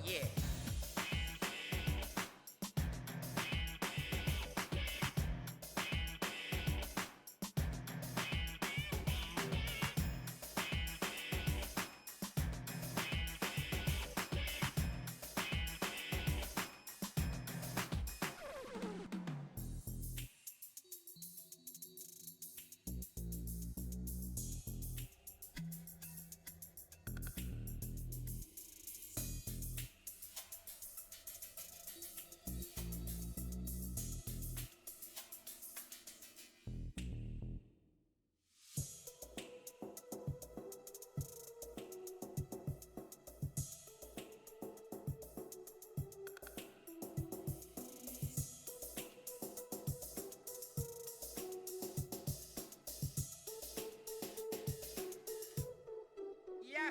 Yeah. Yahoo!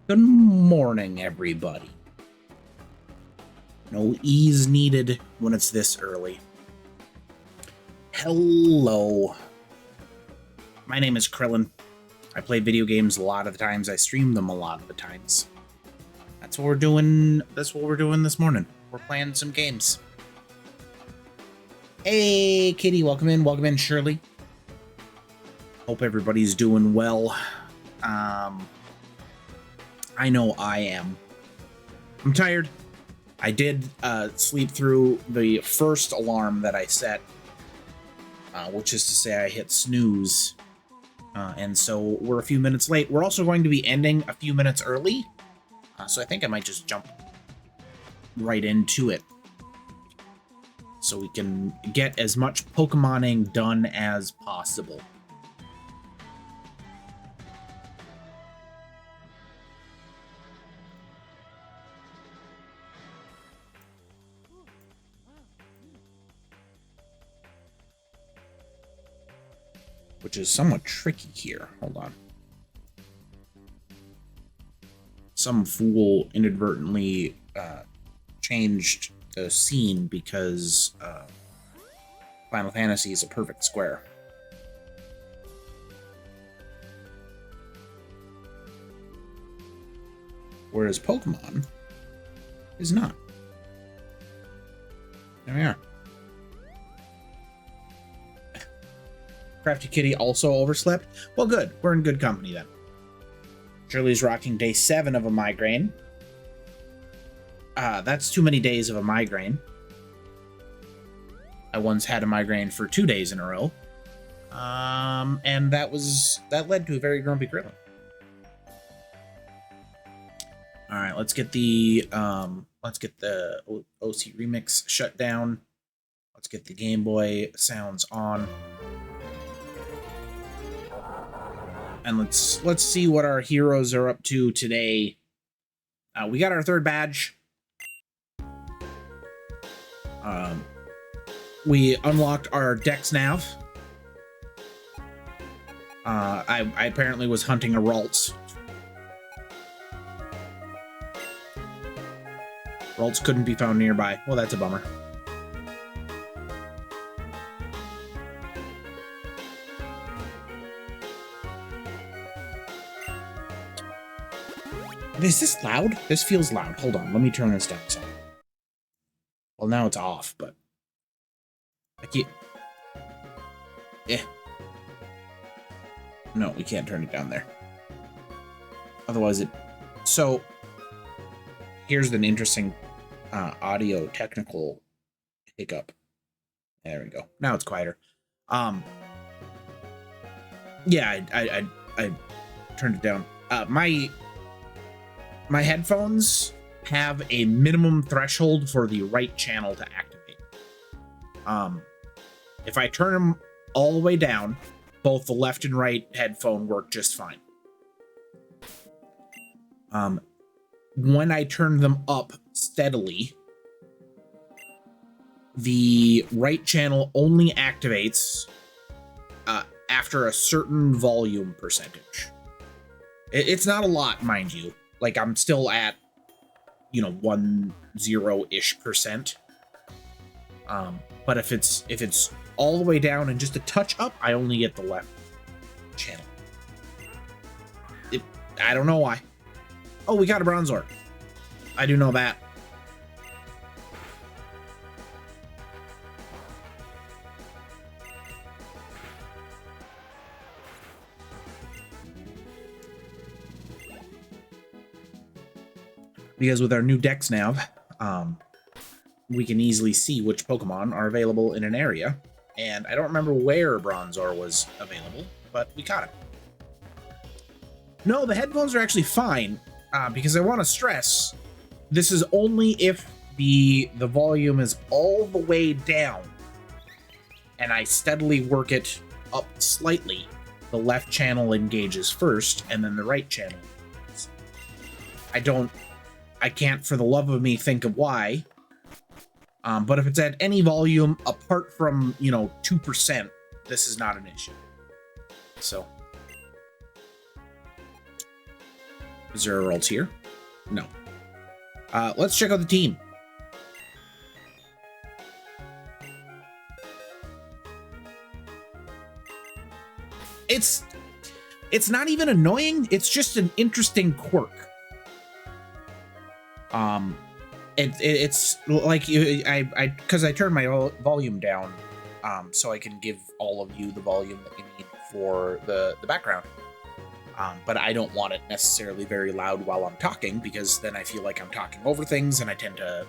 Good morning, everybody. No ease needed when it's this early. Hello. My name is Krillin. I play video games a lot of the times. I stream them a lot of the times. That's what we're doing. That's what we're doing this morning. We're playing some games. Hey, Kitty, welcome in. Welcome in, Shirley. Hope everybody's doing well. I know I am. I'm tired. I did sleep through the first alarm that I set, which is to say I hit snooze. And so we're a few minutes late. We're also going to be ending a few minutes early. So I think I might just jump right into it, so we can get as much Pokemoning done as possible. Which is somewhat tricky here. Hold on. Some fool inadvertently changed the scene because Final Fantasy is a perfect square. Whereas Pokemon is not. There we are. Crafty Kitty also overslept? Well, good. We're in good company then. Shirley's rocking day 7 of a migraine. That's too many days of a migraine. I once had a migraine for 2 days in a row. And that led to a very grumpy Krillin. All right, let's get the OC remix shut down. Let's get the Game Boy sounds on. And let's see what our heroes are up to today. We got our 3rd badge. We unlocked our Dex Nav. I apparently was hunting a Ralts. Ralts couldn't be found nearby. Well, that's a bummer. Is this loud? This feels loud. Hold on, let me turn this down some. Well, now it's off, but I can't. No, we can't turn it down there. Otherwise it... So, here's an interesting audio technical hiccup. There we go. Now it's quieter. Yeah, I turned it down. My headphones have a minimum threshold for the right channel to activate. If I turn them all the way down, both the left and right headphone work just fine. When I turn them up steadily, the right channel only activates after a certain volume percentage. It's not a lot, mind you. Like, I'm still at, 10-ish%. But if it's all the way down and just a touch up, I only get the left channel. I don't know why. Oh, we got a Bronzor. I do know that. Because with our new Dex nav, we can easily see which Pokemon are available in an area. And I don't remember where Bronzor was available, but we caught him. No, the headphones are actually fine, because I want to stress, this is only if the volume is all the way down and I steadily work it up slightly. The left channel engages first, and then the right channel. I can't for the love of me think of why. But if it's at any volume apart from, 2%, this is not an issue. So. Is there a Raltier? No. Let's check out the team. It's not even annoying, it's just an interesting quirk. It's like because I turned my volume down, so I can give all of you the volume that you need for the background. But I don't want it necessarily very loud while I'm talking, because then I feel like I'm talking over things, and I tend to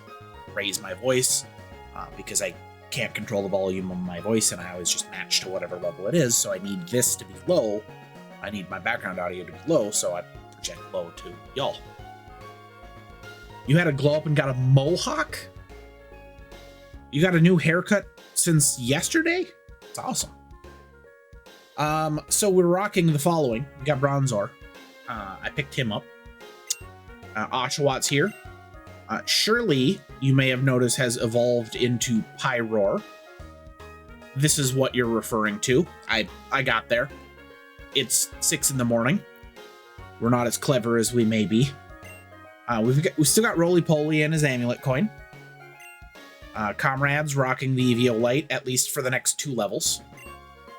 raise my voice because I can't control the volume of my voice, and I always just match to whatever level it is. So I need this to be low. I need my background audio to be low, so I project low to y'all. You had a glow up and got a mohawk? You got a new haircut since yesterday? It's awesome. So we're rocking the following. We got Bronzor. I picked him up. Oshawott here. Shirley, you may have noticed, has evolved into Pyroar. This is what you're referring to. I got there. It's 6 in the morning. We're not as clever as we may be. We've still got Roly Poly and his amulet coin. Comrade's rocking the Eviolite, at least for the next 2 levels.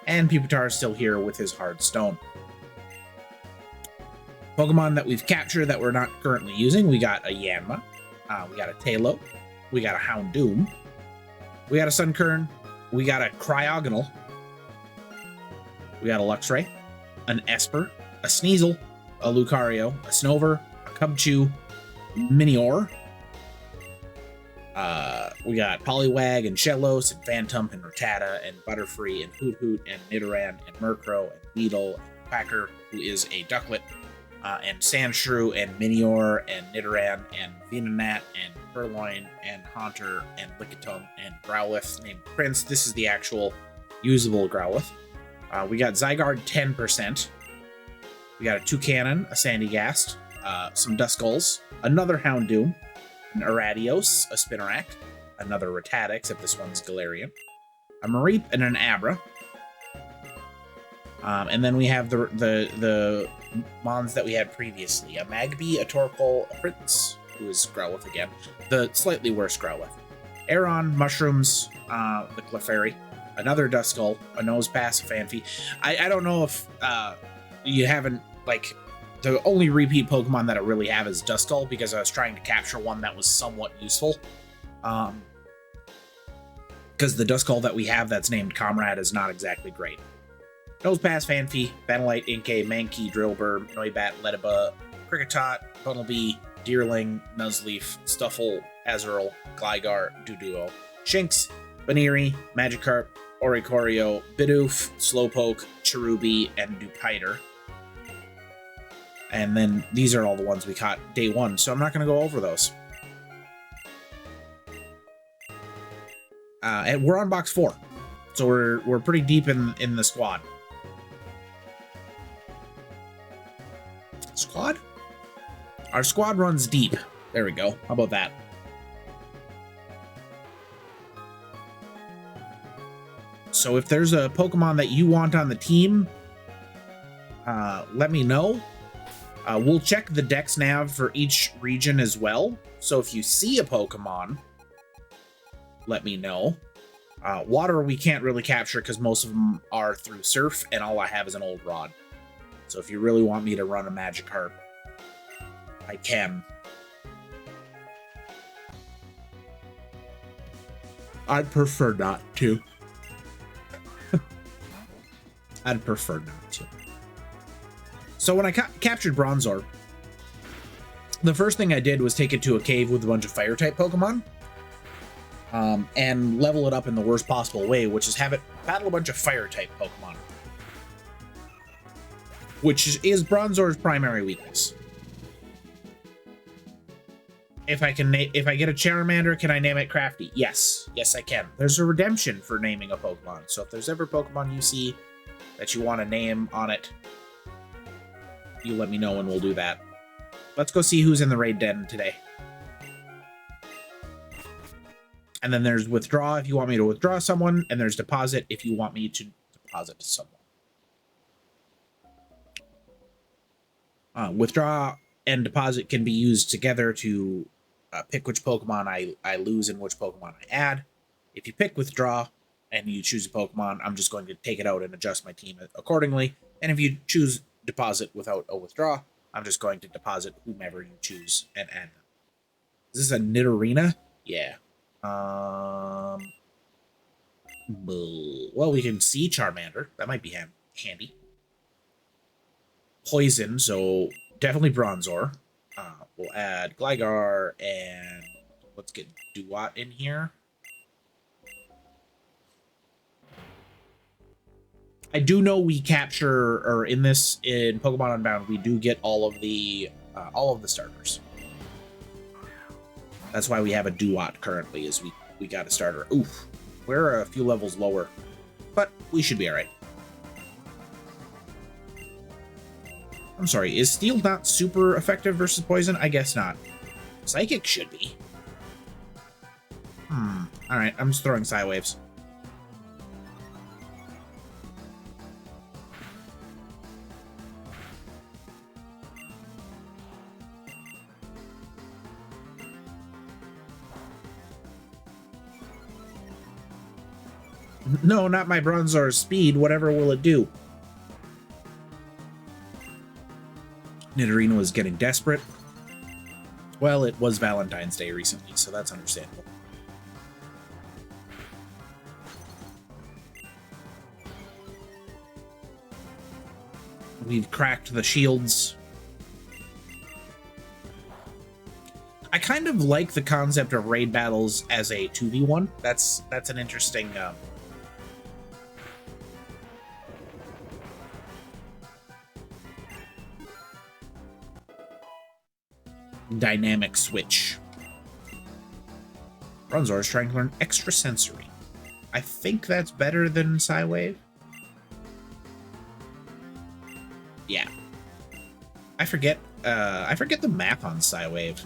And Pupitar is still here with his hard stone. Pokemon that we've captured that we're not currently using, we got a Yanma, we got a Tailo, we got a Houndoom, we got a Sunkern, we got a Cryogonal, we got a Luxray, an Esper, a Sneasel, a Lucario, a Snover, a Cubchoo, Minior. We got Poliwag and Shellos and Phantom and Rattata and Butterfree and Hoot and Nidoran and Murkrow and Weedle and Quacker, who is a Ducklet, and Sandshrew and Minior and Nidoran and Venonat and Purloin and Haunter and Lickitung and Growlithe named Prince. This is the actual usable Growlithe. We got Zygarde 10%. We got a Toucannon, a Sandygast, some Duskulls, another Houndoom, an Aradios, a Spinarak, another Rattata, except this one's Galarian, a Mareep, and an Abra. And then we have the mons that we had previously: a Magby, a Torkoal, a Prince, who is Growlithe again, the slightly worse Growlithe, Aeron, Mushrooms, the Clefairy, another Duskull, a Nosepass, a Phanpy. I don't know if you haven't, like, the only repeat Pokemon that I really have is Duskull, because I was trying to capture one that was somewhat useful. Because the Duskull that we have that's named Comrade is not exactly great. Nosepass, Phanpy, Vanillite, Inkay, Mankey, Drillbur, Noibat, Ledaba, Kricketot, Bunnelby, Deerling, Nuzleaf, Stuffle, Azurill, Gligar, Doduo, Shinx, Baneri, Magikarp, Oricorio, Bidoof, Slowpoke, Cherubi, and Dupiter. And then these are all the ones we caught day one, so I'm not going to go over those. And we're on box 4, so we're pretty deep in the squad. Squad? Our squad runs deep. There we go. How about that? So if there's a Pokemon that you want on the team, let me know. We'll check the Dex Nav for each region as well. So if you see a Pokemon, let me know. Water we can't really capture because most of them are through Surf, and all I have is an old rod. So if you really want me to run a Magikarp, I can. I'd prefer not to. I'd prefer not to. So when I captured Bronzor, the first thing I did was take it to a cave with a bunch of Fire-type Pokemon. And level it up in the worst possible way, which is have it battle a bunch of Fire-type Pokemon. Which is Bronzor's primary weakness. If I get a Charmander, can I name it Crafty? Yes. Yes, I can. There's a redemption for naming a Pokemon. So if there's ever Pokemon you see that you want to name on it, you let me know and we'll do that. Let's go see who's in the raid den today. And then there's withdraw if you want me to withdraw someone, and there's deposit if you want me to deposit someone. Withdraw and deposit can be used together to pick which Pokemon I lose and which Pokemon I add. If you pick withdraw and you choose a Pokemon, I'm just going to take it out and adjust my team accordingly. And if you choose deposit without a withdraw, I'm just going to deposit whomever you choose and add them. Is this a Nidorina? Yeah. Well, we can see Charmander. That might be handy. Poison, so definitely Bronzor. We'll add Gligar, and let's get Duat in here. I do know we capture, or in Pokemon Unbound, we do get all of the starters. That's why we have a Duat currently, is we got a starter. Oof, we're a few levels lower, but we should be all right. I'm sorry, is Steel not super effective versus Poison? I guess not. Psychic should be. All right, I'm just throwing Psywaves. No, not my Bronzor's speed. Whatever will it do? Nidorina was getting desperate. Well, it was Valentine's Day recently, so that's understandable. We've cracked the shields. I kind of like the concept of raid battles as a 2v1. That's an interesting dynamic switch. Bronzor is trying to learn Extrasensory. I think that's better than Psywave. Yeah. I forget the math on Psywave.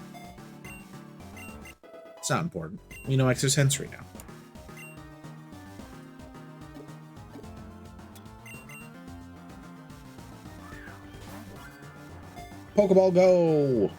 It's not important. We know Extrasensory now. Pokeball go!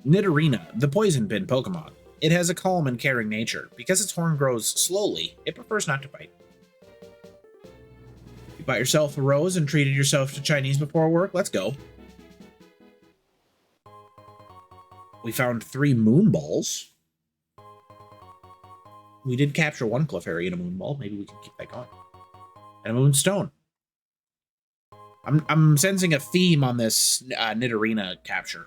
Nidorina, the poison bin Pokemon. It has a calm and caring nature. Because its horn grows slowly, it prefers not to bite. You bought yourself a rose and treated yourself to Chinese before work? Let's go. We found 3 moon balls. we did capture one Clefairy and a Moonball. Maybe we can keep that going. And a Moonstone. I'm sensing a theme on this Nidorina capture.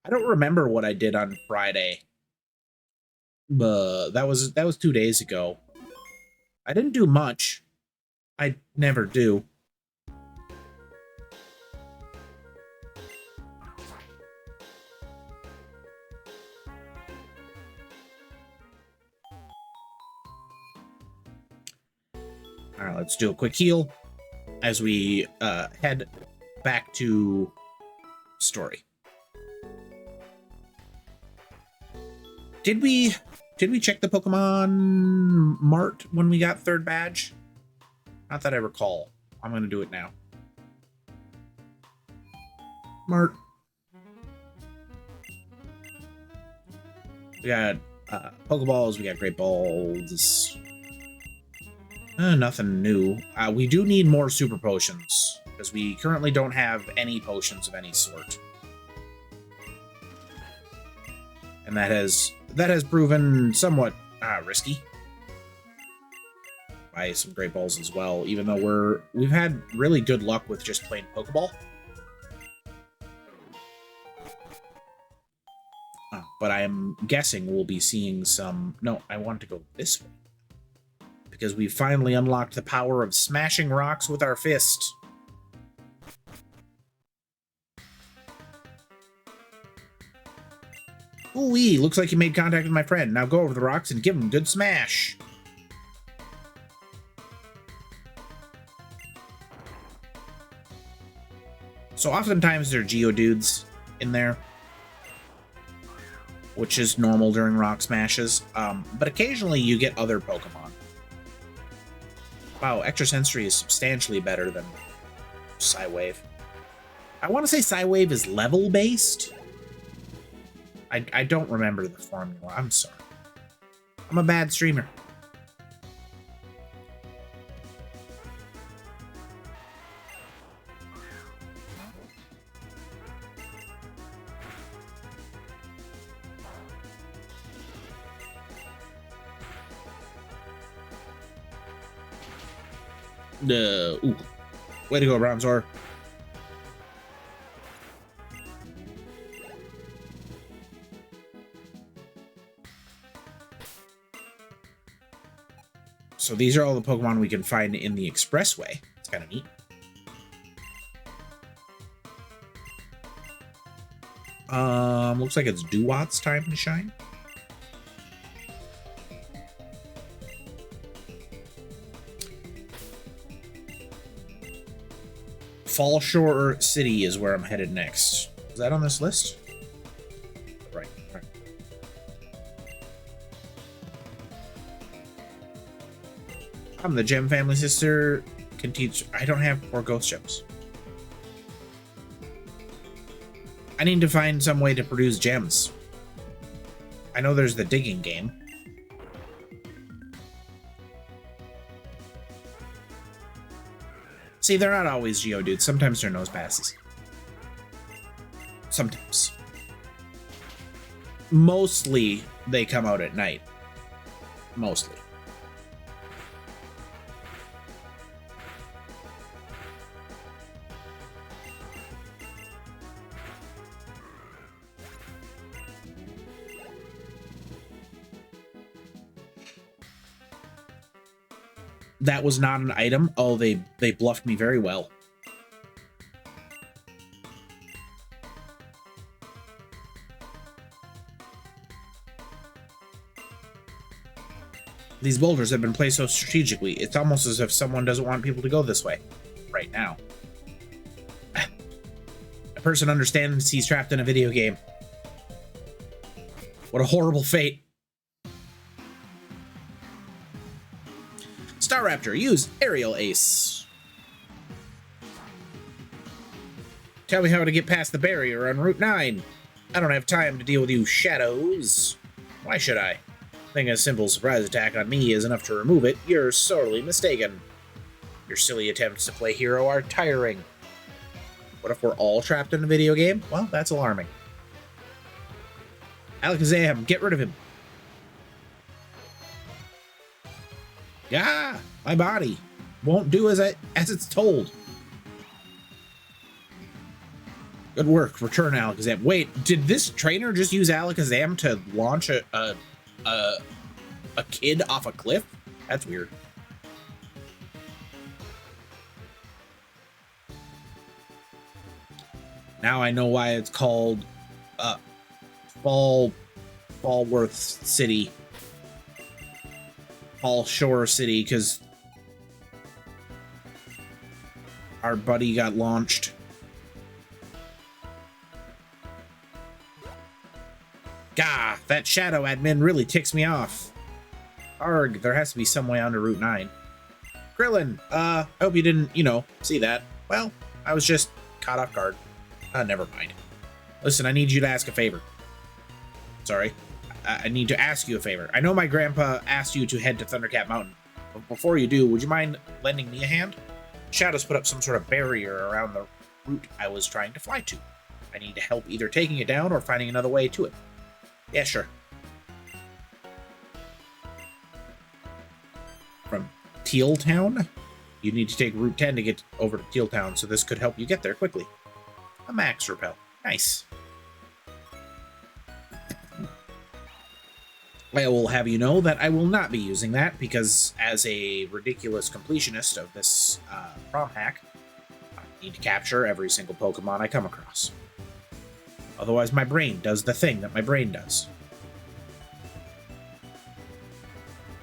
I don't remember what I did on Friday. But that was 2 days ago. I didn't do much. I never do. All right, let's do a quick heal as we head back to story. Did we check the Pokemon Mart when we got 3rd badge? Not that I recall. I'm going to do it now. Mart. We got Pokeballs. We got Great Balls. Nothing new. We do need more Super Potions, because we currently don't have any potions of any sort. And that has proven somewhat risky. Buy some Great Balls as well, even though we've had really good luck with just plain Pokeball. But I am guessing we'll be seeing some... No, I want to go this way. Because we finally unlocked the power of smashing rocks with our fist. Ooh-wee, looks like you made contact with my friend. Now go over the rocks and give him a good smash. So oftentimes there are Geodudes in there, which is normal during rock smashes. But occasionally you get other Pokemon. Wow, Extrasensory is substantially better than Psywave. I want to say Psywave is level-based. I don't remember the formula. I'm sorry. I'm a bad streamer. Ooh. Way to go, Bronzor. So these are all the Pokemon we can find in the expressway. It's kind of neat. Looks like it's Duwat's time to shine. Fallshore City is where I'm headed next. Is that on this list? Right. I'm the Gem family sister. Can teach. I don't have 4 ghost gems. I need to find some way to produce gems. I know there's the digging game. See, they're not always Geodudes. Sometimes they're nose passes. Sometimes. Mostly, they come out at night. Mostly. That was not an item. Oh, they bluffed me very well. These boulders have been placed so strategically, it's almost as if someone doesn't want people to go this way right now. A person understands he's trapped in a video game. What a horrible fate. Staraptor, use Aerial Ace. Tell me how to get past the barrier on Route 9. I don't have time to deal with you shadows. Why should I? Think a simple surprise attack on me is enough to remove it. You're sorely mistaken. Your silly attempts to play hero are tiring. What if we're all trapped in a video game? Well, that's alarming. Alakazam, get rid of him. Yeah, my body won't do as it's told. Good work. Return Alakazam. Wait, did this trainer just use Alakazam to launch a kid off a cliff? That's weird. Now I know why it's called Fallworth City. Fall Shore City, because our buddy got launched. Gah, that shadow admin really ticks me off. Arg, there has to be some way onto Route 9. Krillin, I hope you didn't, see that. Well, I was just caught off guard. Never mind. Listen, I need you to ask a favor. Sorry. I need to ask you a favor. I know my grandpa asked you to head to Thundercat Mountain, but before you do, would you mind lending me a hand? Shadows put up some sort of barrier around the route I was trying to fly to. I need help either taking it down or finding another way to it. Yeah, sure. From Teal Town? You need to take Route 10 to get over to Teal Town, so this could help you get there quickly. A max repel. Nice. I will have you know that I will not be using that because as a ridiculous completionist of this prom hack, I need to capture every single Pokemon I come across. Otherwise my brain does the thing that my brain does.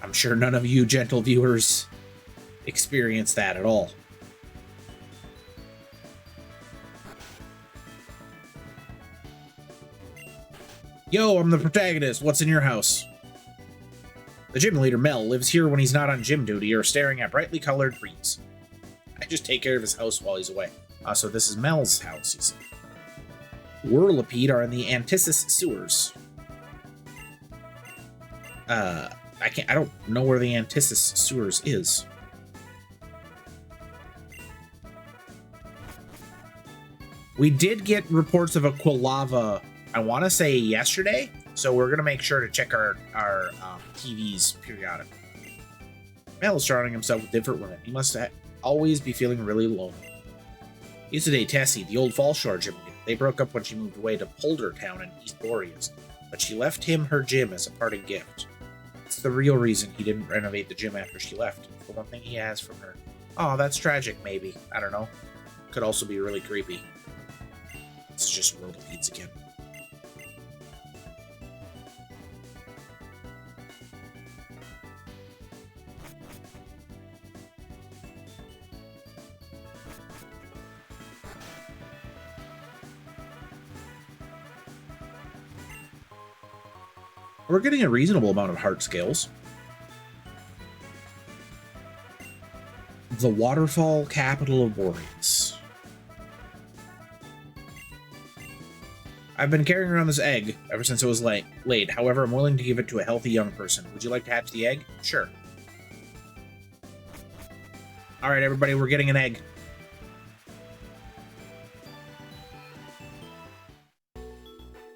I'm sure none of you gentle viewers experience that at all. Yo, I'm the protagonist. What's in your house? The gym leader, Mel, lives here when he's not on gym duty or staring at brightly colored trees. I just take care of his house while he's away. So this is Mel's house, you see. Whirlipede are in the Antisis sewers. I don't know where the Antisis sewers is. We did get reports of a Quilava, I want to say yesterday, so we're going to make sure to check our TVs periodically. Mel is surrounding himself with different women. He must always be feeling really lonely. He's today Tessie, the old Fall Shore gym leader. They broke up when she moved away to Polder Town in East Boreas, but she left him her gym as a parting gift. It's the real reason he didn't renovate the gym after she left. It's the one thing he has from her. Oh, that's tragic, maybe. I don't know. Could also be really creepy. This is just Whirlipedes again. We're getting a reasonable amount of heart scales. The waterfall capital of Boreas. I've been carrying around this egg ever since it was laid. However, I'm willing to give it to a healthy young person. Would you like to hatch the egg? Sure. All right, everybody, we're getting an egg.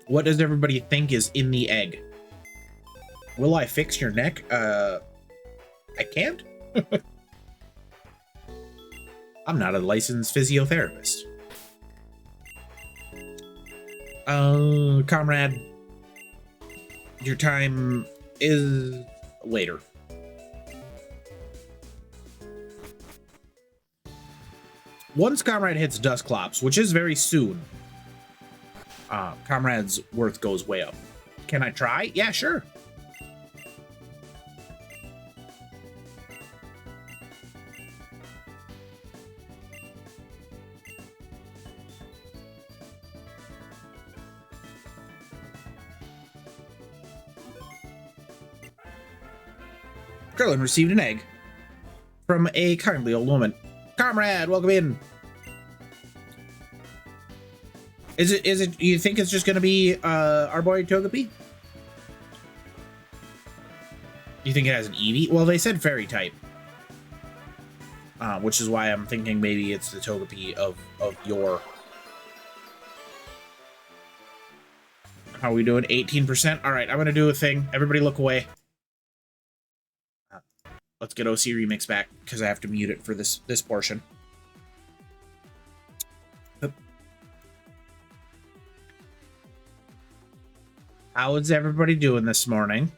What does everybody think is in the egg? Will I fix your neck? I can't? I'm not a licensed physiotherapist. Comrade, your time is later. Once Comrade hits Dusclops, which is very soon, Comrade's worth goes way up. Can I try? Yeah, sure. Krillin received an egg from a kindly old woman. Comrade, welcome in. Is it, you think it's just gonna be, our boy Togepi? You think it has an Eevee? Well, they said fairy type. Which is why I'm thinking maybe it's the Togepi of your... How are we doing? 18%? Alright, I'm gonna do a thing. Everybody look away. Let's get OC Remix back, because I have to mute it for this portion. Oop. How is everybody doing this morning?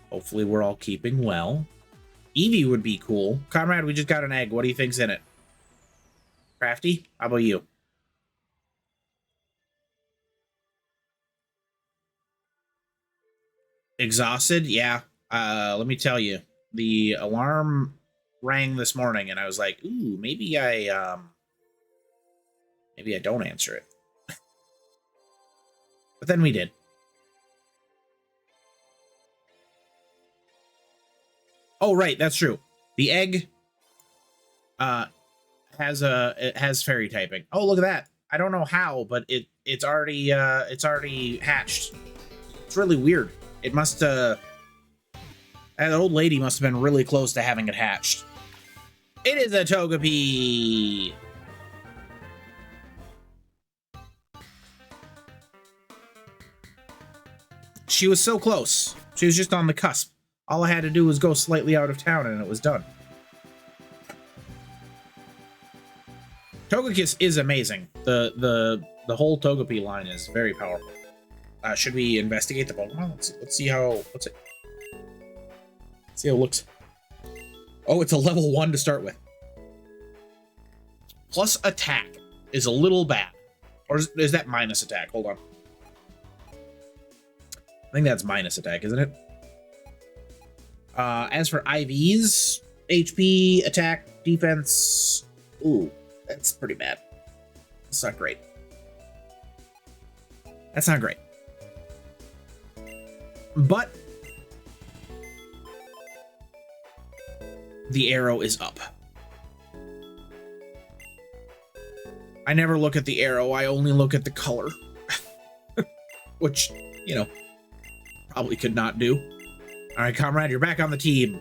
Hopefully we're all keeping well. Eevee would be cool. Comrade, we just got an egg. What do you think's in it? Crafty? How about you? Exhausted? Yeah. Let me tell you. The alarm rang this morning and I was like, ooh, maybe I don't answer it. But then we did. Oh, right, that's true. The egg has fairy typing. Oh, look at that. I don't know how, but it's already hatched. It's really weird. It must that old lady must have been really close to having it hatched. It is a Togepi. She was so close. She was just on the cusp. All I had to do was go slightly out of town and it was done. Togekiss is amazing. The whole Togepi line is very powerful. Should we investigate the Pokemon? Let's see how see how it looks. Oh, it's a level 1 to start with. Plus attack is a little bad. Or is that minus attack? Hold on. I think that's minus attack, isn't it? As for IVs, HP, attack, defense, ooh, that's pretty bad. That's not great. That's not great. But the arrow is up. I never look at the arrow, I only look at the color. Which, you know, probably could not do. All right, comrade, you're back on the team.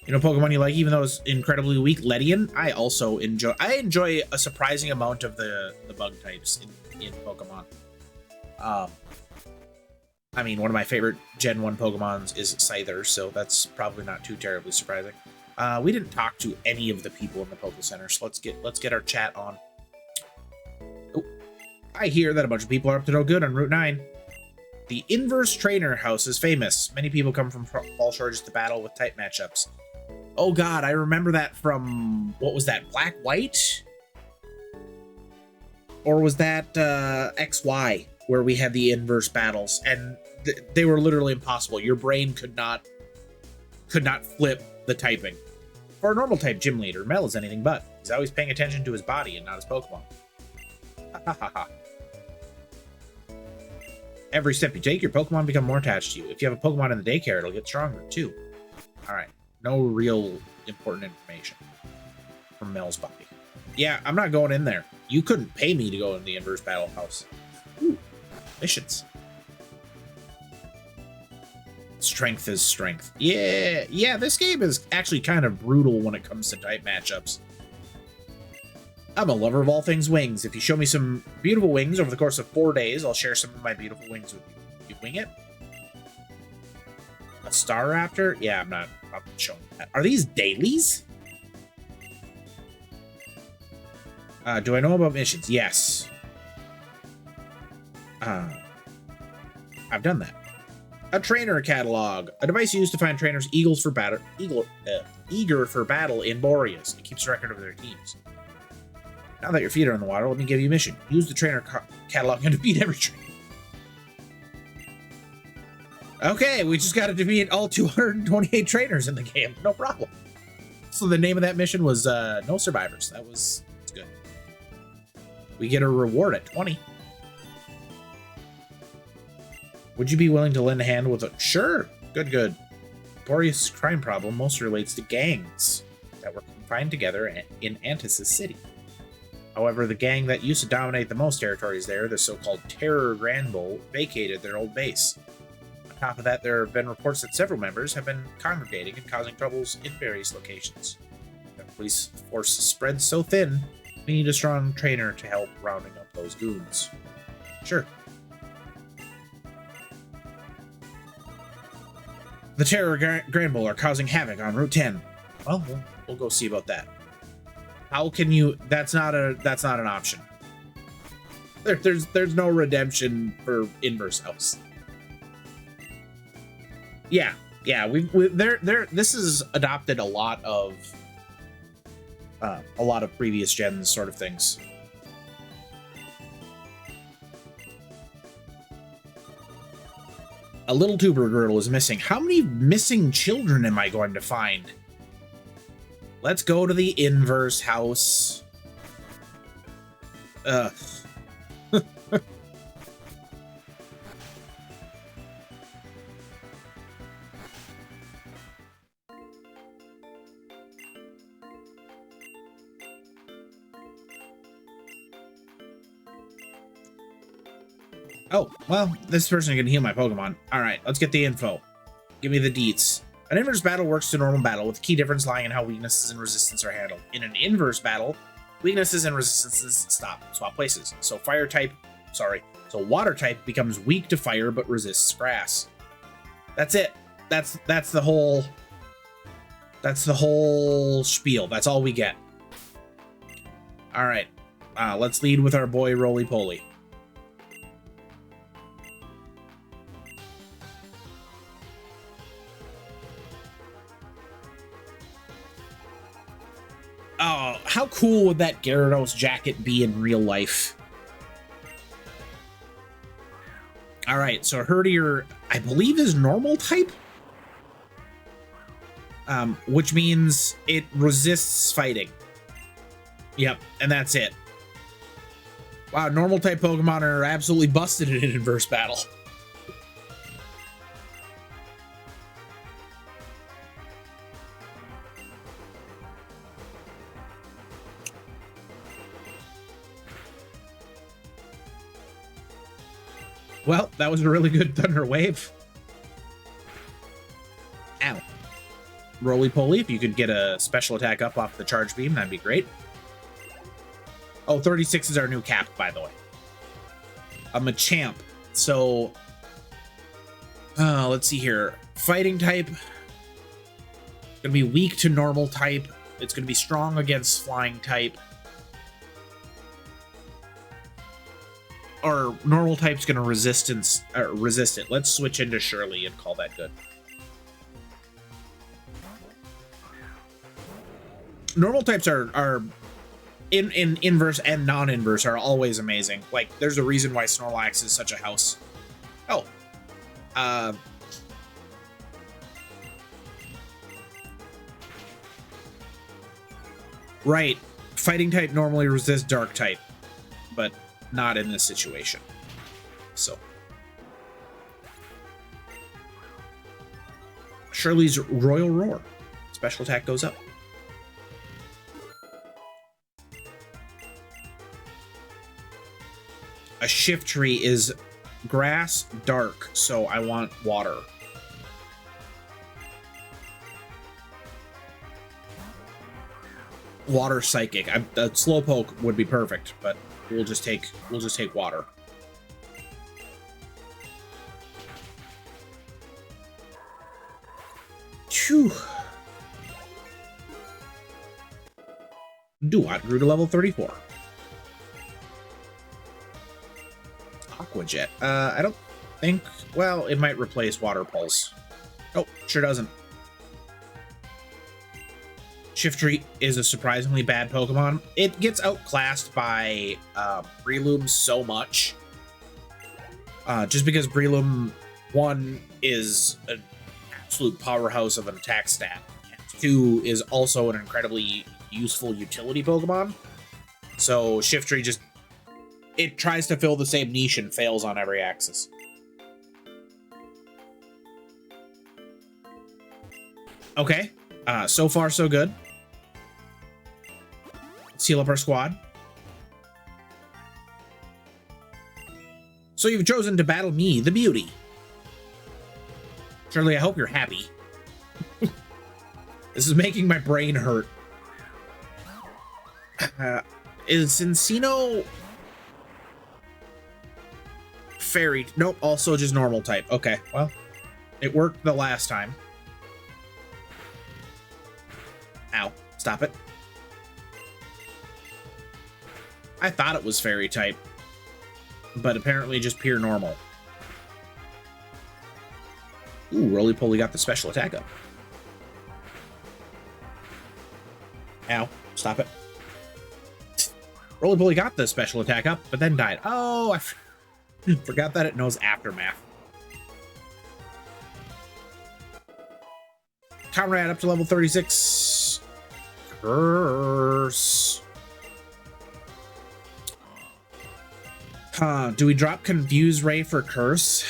You know, Pokemon you like, even though it's incredibly weak, Ledian. I also enjoy a surprising amount of the bug types in Pokemon. I mean, one of my favorite Gen 1 Pokemons is Scyther, so that's probably not too terribly surprising. We didn't talk to any of the people in the Poké Center, so let's get our chat on. I hear that a bunch of people are up to no good on Route 9. The Inverse Trainer House is famous. Many people come from Fall Shores to battle with type matchups. Oh god, I remember that from... What was that? Black White? Or was that XY, where we had the inverse battles? And they were literally impossible. Your brain could not flip the typing. For a normal type gym leader, Mel is anything but. He's always paying attention to his body and not his Pokemon. Ha ha ha ha. Every step you take, your Pokemon become more attached to you. If you have a Pokemon in the daycare, it'll get stronger, too. Alright. No real important information from Mel's body. Yeah, I'm not going in there. You couldn't pay me to go in the Inverse Battle House. Ooh, missions. Strength is strength. Yeah, this game is actually kind of brutal when it comes to type matchups. I'm a lover of all things wings. If you show me some beautiful wings over the course of 4 days, I'll share some of my beautiful wings with you. You wing it? A Staraptor? Yeah, I'm not showing that. Are these dailies? Do I know about missions? Yes. I've done that. A trainer catalog. A device used to find trainers eager for battle in Boreas. It keeps a record of their teams. Now that your feet are in the water, let me give you a mission. Use the trainer catalog and defeat every trainer. Okay, we just got to defeat all 228 trainers in the game. No problem. So the name of that mission was No Survivors. That's good. We get a reward at 20. Would you be willing to lend a hand with a... Sure. Good. Boreas' crime problem mostly relates to gangs that were confined together in Antis' city. However, the gang that used to dominate the most territories there, the so-called Terror Granbull, vacated their old base. On top of that, there have been reports that several members have been congregating and causing troubles in various locations. The police force spreads so thin, we need a strong trainer to help rounding up those goons. Sure. The Terror Granbull are causing havoc on Route 10. Well, we'll go see about that. How can you? That's not an option. There's no redemption for Inverse House. Yeah. This has adopted a lot of previous gens sort of things. A little tuber girdle is missing. How many missing children am I going to find? Let's go to the Inverse House. Ugh. Oh, well, this person can heal my Pokemon. Alright, let's get the info. Give me the deets. An inverse battle works to normal battle, with the key difference lying in how weaknesses and resistance are handled. In an inverse battle, weaknesses and resistances swap places. So water type becomes weak to fire but resists grass. That's it. That's the whole spiel. That's all we get. Alright. Let's lead with our boy Roly Poly. Oh, how cool would that Gyarados jacket be in real life? All right, so Herdier, I believe, is normal type, which means it resists fighting. Yep, and that's it. Wow, normal type Pokemon are absolutely busted in an inverse battle. Well, that was a really good Thunder Wave. Ow. Roly-poly, if you could get a special attack up off the Charge Beam, that'd be great. Oh, 36 is our new cap, by the way. I'm a champ. So, let's see here. Fighting type. Gonna be weak to normal type. It's gonna be strong against flying type. Our normal type's gonna resist it. Let's switch into Shirley and call that good. Normal types are in inverse and non-inverse are always amazing. Like, there's a reason why Snorlax is such a house. Oh. Right. Fighting type normally resists dark type, but not in this situation. So Shirley's Royal Roar. Special attack goes up. A Shiftry is grass dark, so I want water. Water psychic. A Slowpoke would be perfect, but we'll just take water. Phew. Duat grew to level 34. Aqua Jet. I don't think. Well, it might replace Water Pulse. Oh, sure doesn't. Shiftry is a surprisingly bad Pokemon. It gets outclassed by Breloom so much. Just because Breloom, 1, is an absolute powerhouse of an attack stat. 2 is also an incredibly useful utility Pokemon. So Shiftry just... it tries to fill the same niche and fails on every axis. Okay. So far, so good. Let's heal up our squad. So you've chosen to battle me, the beauty. Shirley, I hope you're happy. This is making my brain hurt. Is Encino... Fairy? Nope, also just normal type. Okay, well, it worked the last time. Stop it. I thought it was fairy type, but apparently just pure normal. Ooh, roly-poly got the special attack up. Ow, stop it. Roly-poly got the special attack up, but then died. Oh, I forgot that it knows Aftermath. Comrade up to level 36. Curse. Do we drop Confuse Ray for Curse?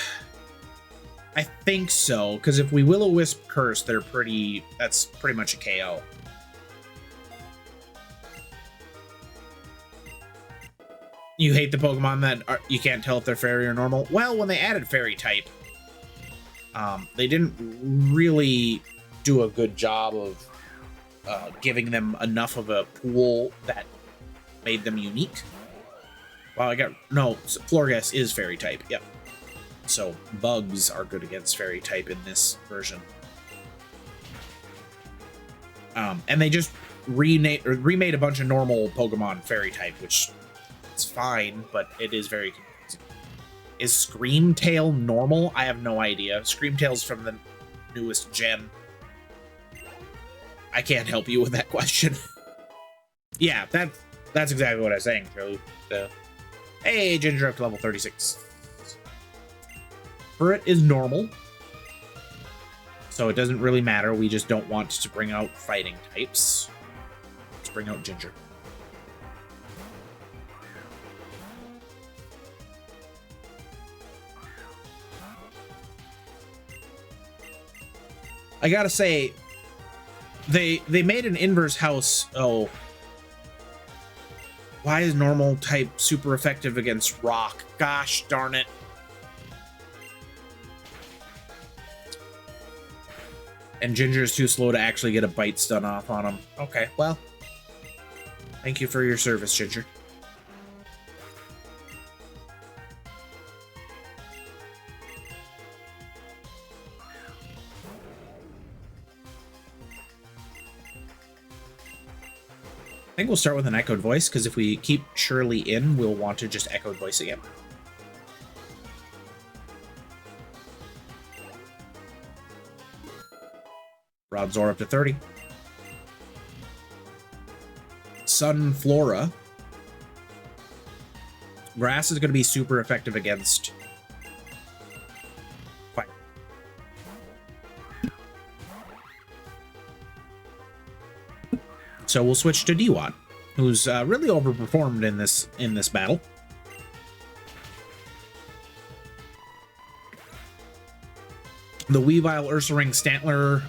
I think so, because if we Will-O-Wisp Curse, that's pretty much a KO. You hate the Pokemon that you can't tell if they're fairy or normal? Well, when they added fairy type, they didn't really do a good job of giving them enough of a pool that made them unique. Well, Florges is fairy type. Yep. So bugs are good against fairy type in this version. And they just remade a bunch of normal Pokemon fairy type, which is fine, but it is very confusing. Is Screamtail normal? I have no idea. Screamtail's from the newest gen. I can't help you with that question. Yeah, that's exactly what I was saying, really. Hey, Ginger up to level 36. Burret is normal, so it doesn't really matter. We just don't want to bring out fighting types. Let's bring out Ginger. I gotta say, they made an inverse house. Oh. Why is normal type super effective against rock? Gosh darn it. And Ginger is too slow to actually get a bite stun off on him. Okay, well. Thank you for your service, Ginger. I think we'll start with an echoed voice, because if we keep Shirley in, we'll want to just echoed voice again. Rodzor up to 30. Sunflora. Grass is going to be super effective against fire. So we'll switch to Dewott, who's really overperformed in this battle. The Weavile, Ursaring, Stantler,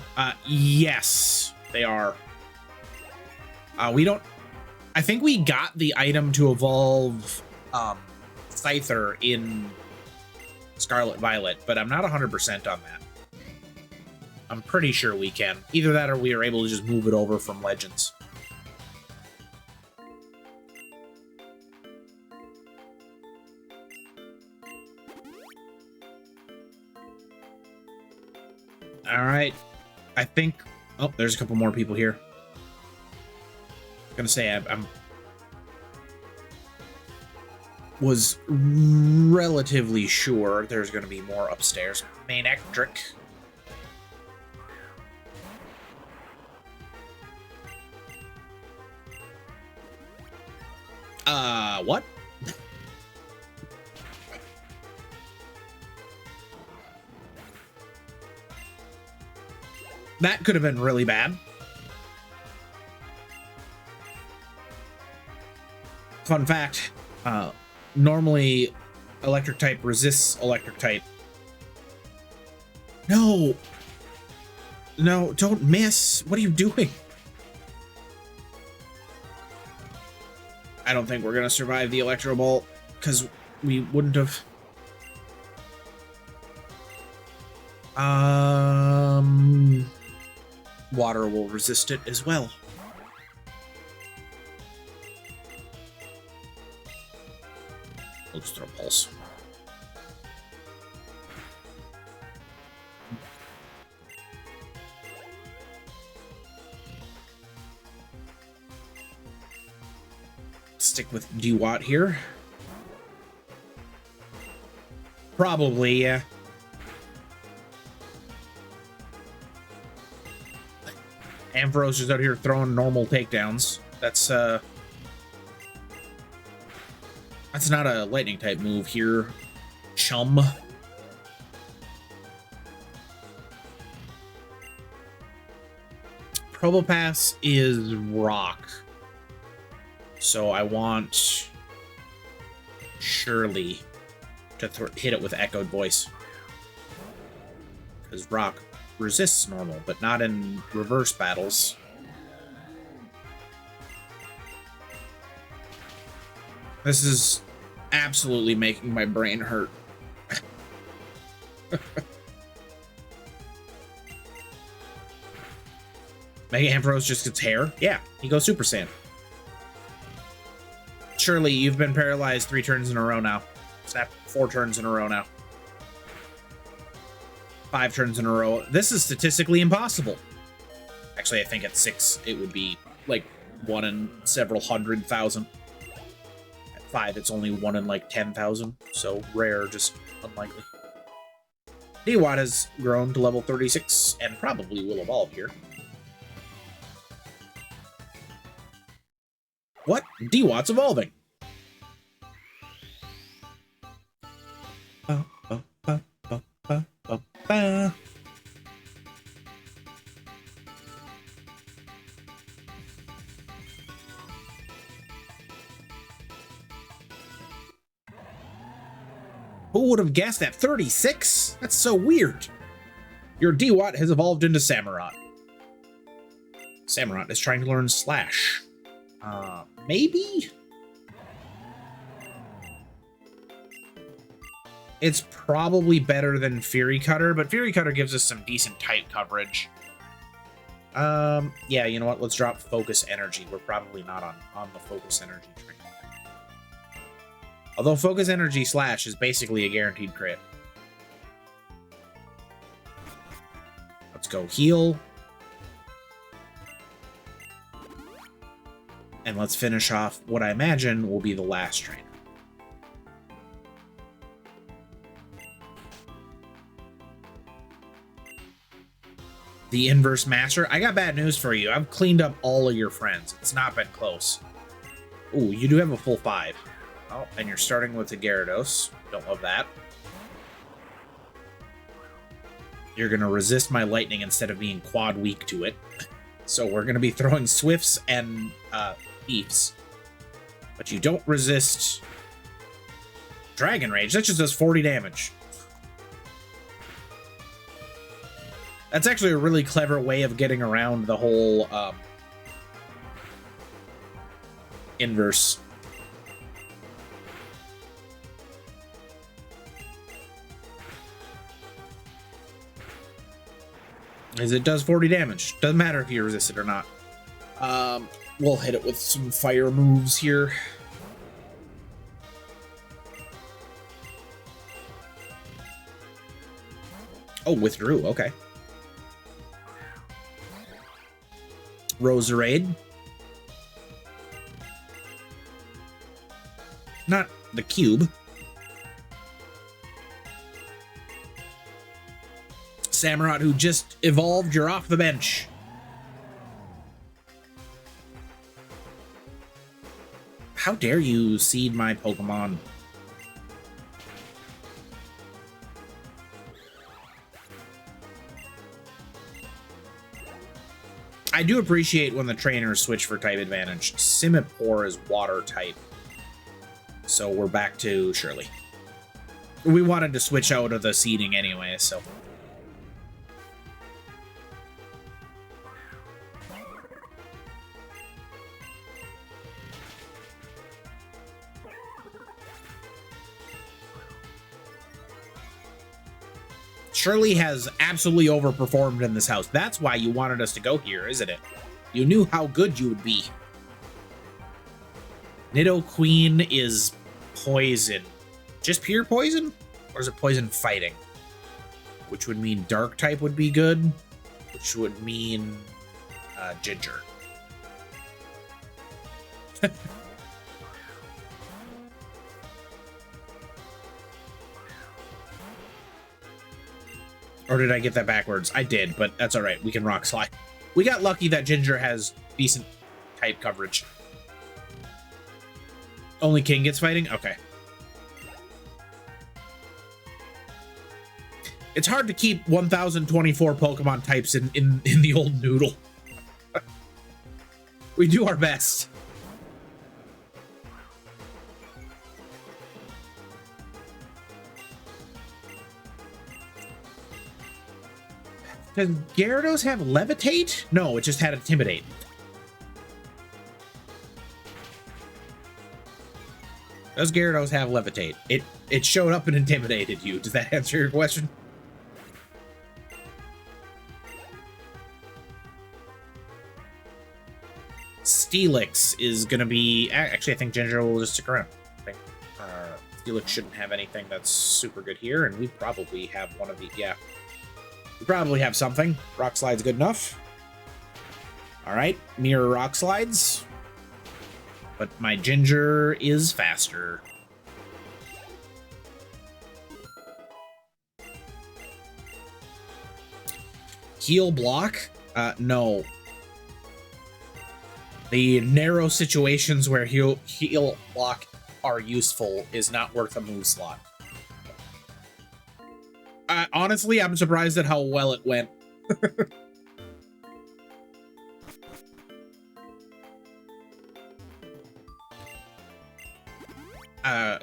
yes, they are. We don't... I think we got the item to evolve Scyther in Scarlet Violet, but I'm not 100% on that. I'm pretty sure we can. Either that or we are able to just move it over from Legends. All right, I think. Oh, there's a couple more people here. I'm gonna say I'm was relatively sure there's gonna be more upstairs. Main Ectric. What? That could have been really bad. Fun fact, normally electric type resists electric type. No, don't miss. What are you doing? I don't think we're gonna survive the Electro Bolt because we wouldn't have. Water will resist it as well. We'll just throw Pulse. stick with D-Watt here. Probably, yeah. Ampharos is out here throwing normal takedowns. That's not a lightning type move here, chum. Probopass is rock. So I want Shirley to hit it with Echoed Voice. Because rock resists normal, but not in reverse battles. This is absolutely making my brain hurt. Mega Ampharos just gets hair? Yeah, he goes Super Saiyan. Surely you've been paralyzed 3 turns in a row now. Snap 4 turns in a row now. 5 turns in a row. This is statistically impossible. Actually, I think at 6 it would be like 1 in several 100,000. At 5 it's only 1 in like 10,000. So rare, just unlikely. D-Watt has grown to level 36 and probably will evolve here. What? D-Watt's evolving. Who would have guessed at 36? That's so weird. Your D-Watt has evolved into Samurott. Samurott is trying to learn Slash. Maybe? It's probably better than Fury Cutter, but Fury Cutter gives us some decent type coverage. Yeah, you know what? Let's drop Focus Energy. We're probably not on the Focus Energy train. Although Focus Energy Slash is basically a guaranteed crit. Let's go heal. And let's finish off what I imagine will be the last trainer. The Inverse Master. I got bad news for you. I've cleaned up all of your friends. It's not been close. Ooh, you do have a full 5. Oh, and you're starting with the Gyarados. Don't love that. You're going to resist my lightning instead of being quad weak to it. So we're going to be throwing Swifts and Beefs. But you don't resist Dragon Rage. That just does 40 damage. That's actually a really clever way of getting around the whole inverse. As it does 40 damage. Doesn't matter if you resist it or not. We'll hit it with some fire moves here. Oh, withdrew. Okay. Roserade. Not the cube. Samurott, who just evolved, you're off the bench. How dare you seed my Pokemon? I do appreciate when the trainers switch for type advantage. Simipour is water type. So we're back to Shirley. We wanted to switch out of the seeding anyway, so. Shirley has absolutely overperformed in this house. That's why you wanted us to go here, isn't it? You knew how good you would be. Nidoqueen is poison. Just pure poison? Or is it poison fighting? Which would mean dark type would be good. Which would mean Ginger. Or did I get that backwards? I did, but that's all right. We can rock slide. We got lucky that Ginger has decent type coverage. Only King gets fighting? Okay. It's hard to keep 1024 Pokemon types in the old noodle. We do our best. Does Gyarados have Levitate? No, it just had Intimidate. Does Gyarados have Levitate? It showed up and intimidated you. Does that answer your question? Steelix is gonna be... Actually, I think Ginger will just stick around. I think Steelix shouldn't have anything that's super good here, and we probably have one of the... Yeah. We probably have something. Rock Slide's good enough. Alright, Mirror Rock Slides. But my Ginger is faster. Heal block? No. The narrow situations where heal block are useful is not worth a move slot. Honestly, I'm surprised at how well it went.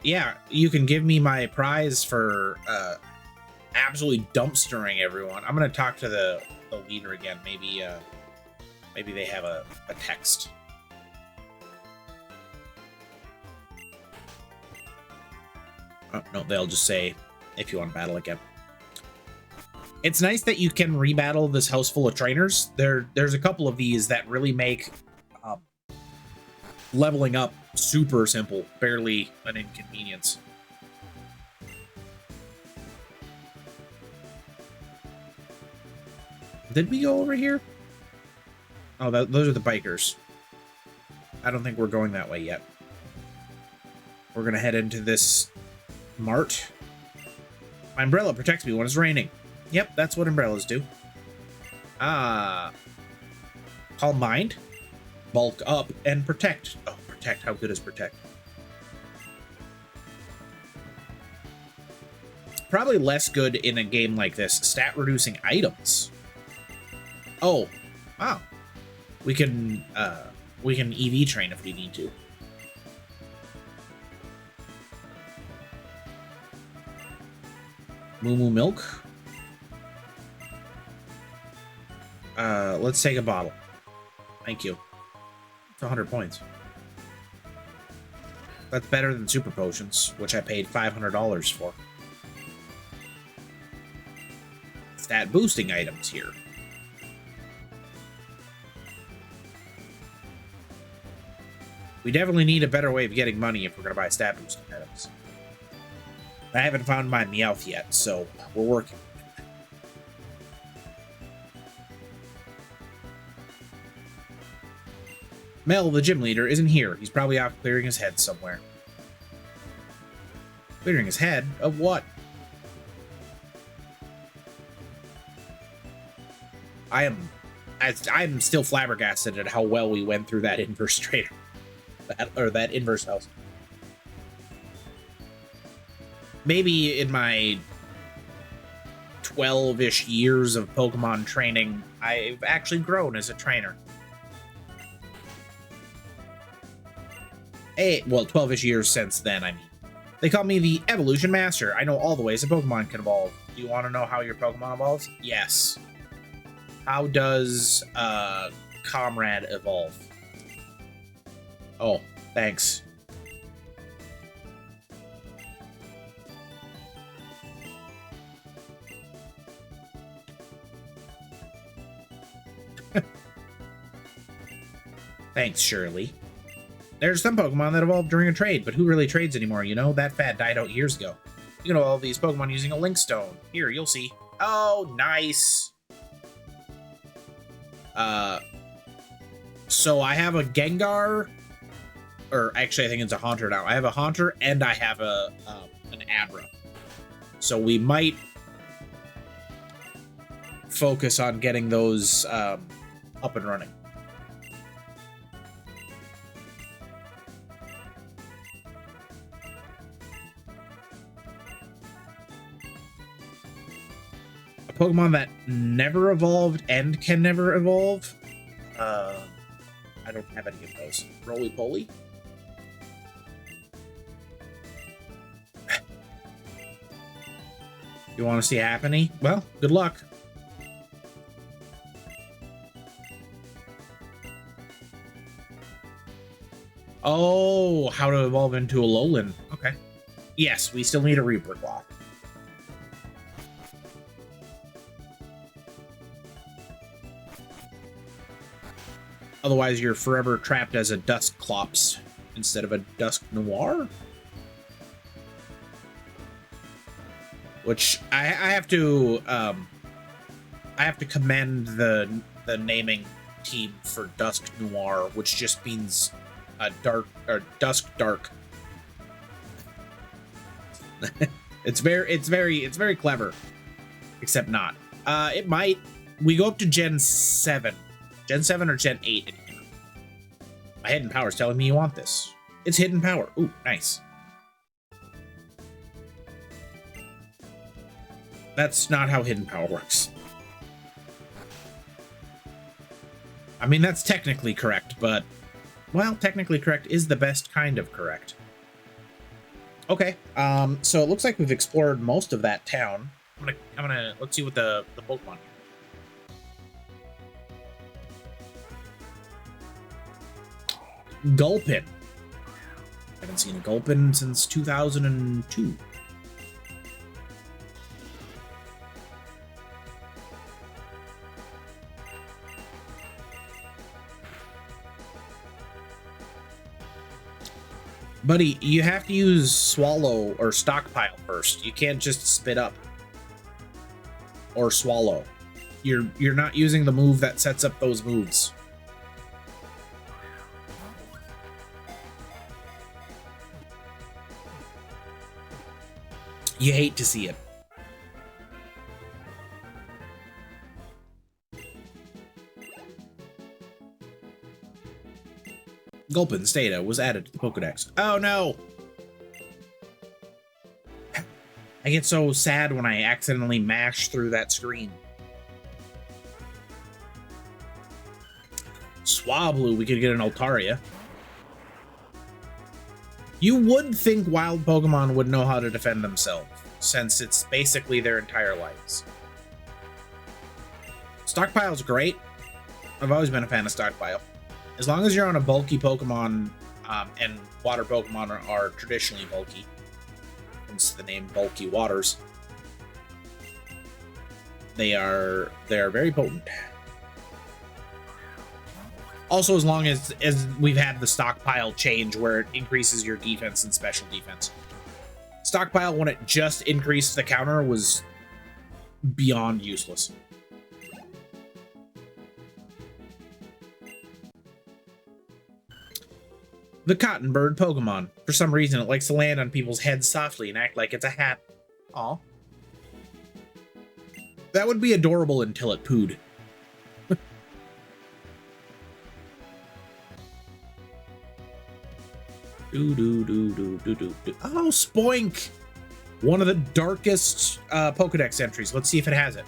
Yeah, you can give me my prize for absolutely dumpstering everyone. I'm gonna talk to the leader again. Maybe maybe they have a text. Oh, no, they'll just say, if you want to battle again. It's nice that you can rebattle this house full of trainers. There's a couple of these that really make leveling up super simple, barely an inconvenience. Did we go over here? Oh, those are the bikers. I don't think we're going that way yet. We're gonna head into this mart. My umbrella protects me when it's raining. Yep, that's what umbrellas do. Calm Mind, bulk up, and protect. Oh, protect. How good is protect? Probably less good in a game like this. Stat reducing items. Oh, wow. We can EV train if we need to. Moo Moo Milk. Let's take a bottle. Thank you. It's 100 points. That's better than super potions, which I paid $500 for. Stat boosting items here. We definitely need a better way of getting money if we're going to buy stat boosting items. I haven't found my Meowth yet, so we're working. Mel, the gym leader, isn't here. He's probably off clearing his head somewhere. Clearing his head? Of what? I'm still flabbergasted at how well we went through that inverse trader. That inverse house. Maybe in my 12-ish years of Pokemon training, I've actually grown as a trainer. Well, 12-ish years since then, I mean. They call me the Evolution Master. I know all the ways a Pokemon can evolve. Do you want to know how your Pokemon evolves? Yes. How does Comrade evolve? Oh, thanks. Thanks, Shirley. There's some Pokemon that evolved during a trade, but who really trades anymore, you know? That fad died out years ago. You can evolve these Pokemon using a Link Stone. Here, you'll see. Oh, nice. So I have a Gengar, or actually I think it's a Haunter now. I have a Haunter and I have an Abra. So we might focus on getting those up and running. A Pokemon that never evolved and can never evolve? I don't have any of those. Roly-poly? You want to see Happiny? Well, good luck. Oh, how to evolve into a Alolan. Okay. Yes, we still need a Reaper Claw. Otherwise, you're forever trapped as a Duskclops instead of a Dusknoir. Which I have to commend the naming team for Dusknoir, which just means dark or dusk dark. it's very clever, except not. It might. We go up to Gen 7. Gen 7 or Gen 8 in here. My hidden power is telling me you want this. It's hidden power. Ooh, nice. That's not how hidden power works. I mean, that's technically correct, but... Well, technically correct is the best kind of correct. Okay, so it looks like we've explored most of that town. I'm gonna let's see what the Pokemon here. Gulpin. Haven't seen a Gulpin since 2002. Buddy, you have to use Swallow or Stockpile first. You can't just spit up or Swallow. You're not using the move that sets up those moves. You hate to see it. Gulpin's data was added to the Pokedex. Oh no! I get so sad when I accidentally mash through that screen. Swablu, we could get an Altaria. You would think wild Pokemon would know how to defend themselves, since it's basically their entire lives. Stockpile's great. I've always been a fan of Stockpile. As long as you're on a bulky Pokemon, and water Pokemon are traditionally bulky, hence the name Bulky Waters, they are very potent. Also, as long as we've had the Stockpile change where it increases your defense and special defense. Stockpile, when it just increased the counter, was beyond useless. The Cotton Bird Pokemon. For some reason, it likes to land on people's heads softly and act like it's a hat. Aw. That would be adorable until it pooed. Oh, Spoink! One of the darkest Pokedex entries. Let's see if it has it.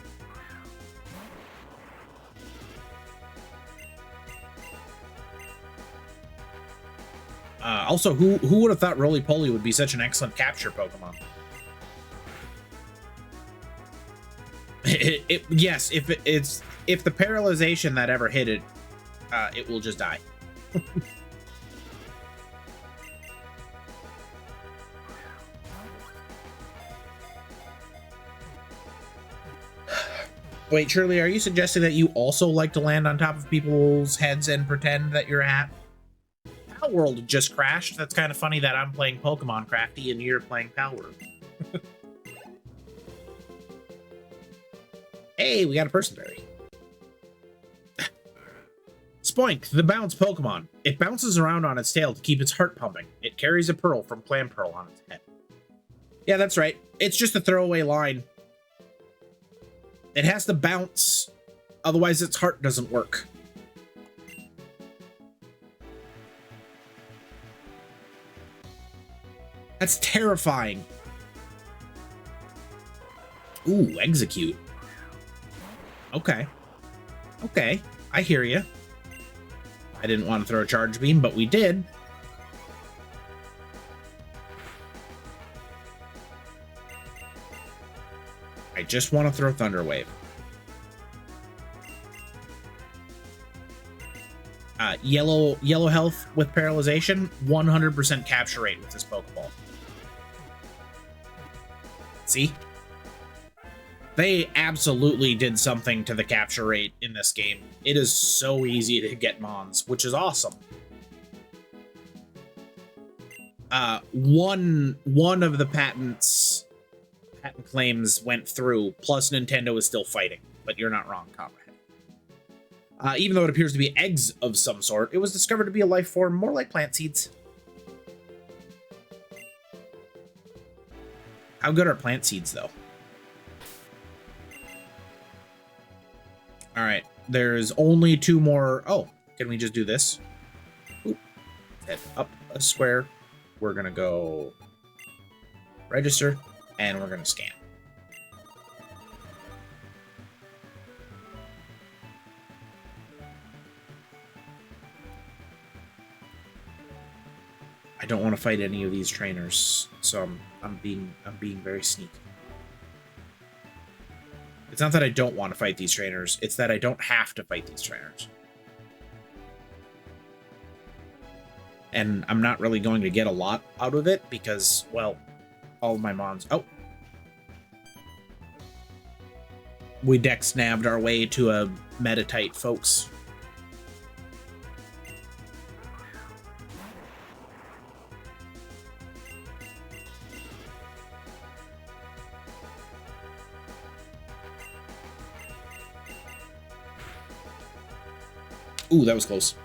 Also, who would have thought Roly-Poly would be such an excellent capture Pokemon? Yes, if the paralyzation that ever hit it, it will just die. Wait, Shirley, are you suggesting that you also like to land on top of people's heads and pretend that you're a hat? Pal World just crashed. That's kind of funny that I'm playing Pokemon Crafty and you're playing Pal World. Hey, we got a person berry. Spoink, the bounce Pokemon. It bounces around on its tail to keep its heart pumping. It carries a pearl from Clamperl on its head. Yeah, that's right. It's just a throwaway line. It has to bounce, otherwise its heart doesn't work. That's terrifying. Ooh, execute. Okay. Okay, I hear you. I didn't want to throw a charge beam, but we did. I just want to throw Thunder Wave. Yellow health with paralyzation, 100% capture rate with this Pokeball. See? They absolutely did something to the capture rate in this game. It is so easy to get Mons, which is awesome. One of the patent claims went through, plus Nintendo is still fighting, but you're not wrong, Copperhead. Even though it appears to be eggs of some sort, it was discovered to be a life form more like plant seeds. How good are plant seeds, though? All right, there's only 2 more. Oh, can we just do this? Oop. Head up a square. We're gonna go register, and we're gonna scan. I don't want to fight any of these trainers, so I'm being very sneaky. It's not that I don't want to fight these trainers, it's that I don't have to fight these trainers. And I'm not really going to get a lot out of it because, well, all of my mons... Oh! We dex nabbed our way to a Metatite, folks. Ooh, that was close.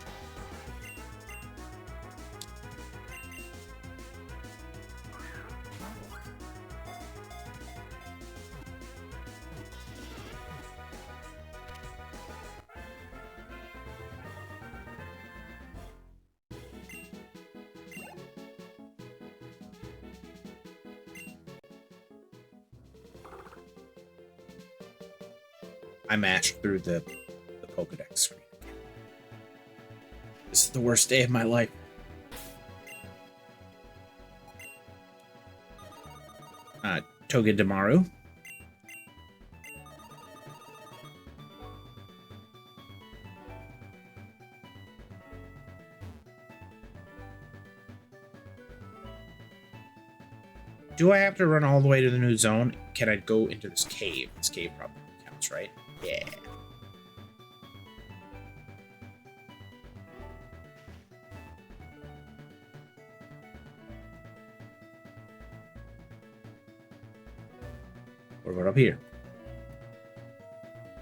I mashed through the Pokedex screen. This is the worst day of my life. Togedemaru. Do I have to run all the way to the new zone? Can I go into this cave? This cave probably counts, right? Yeah. What about up here?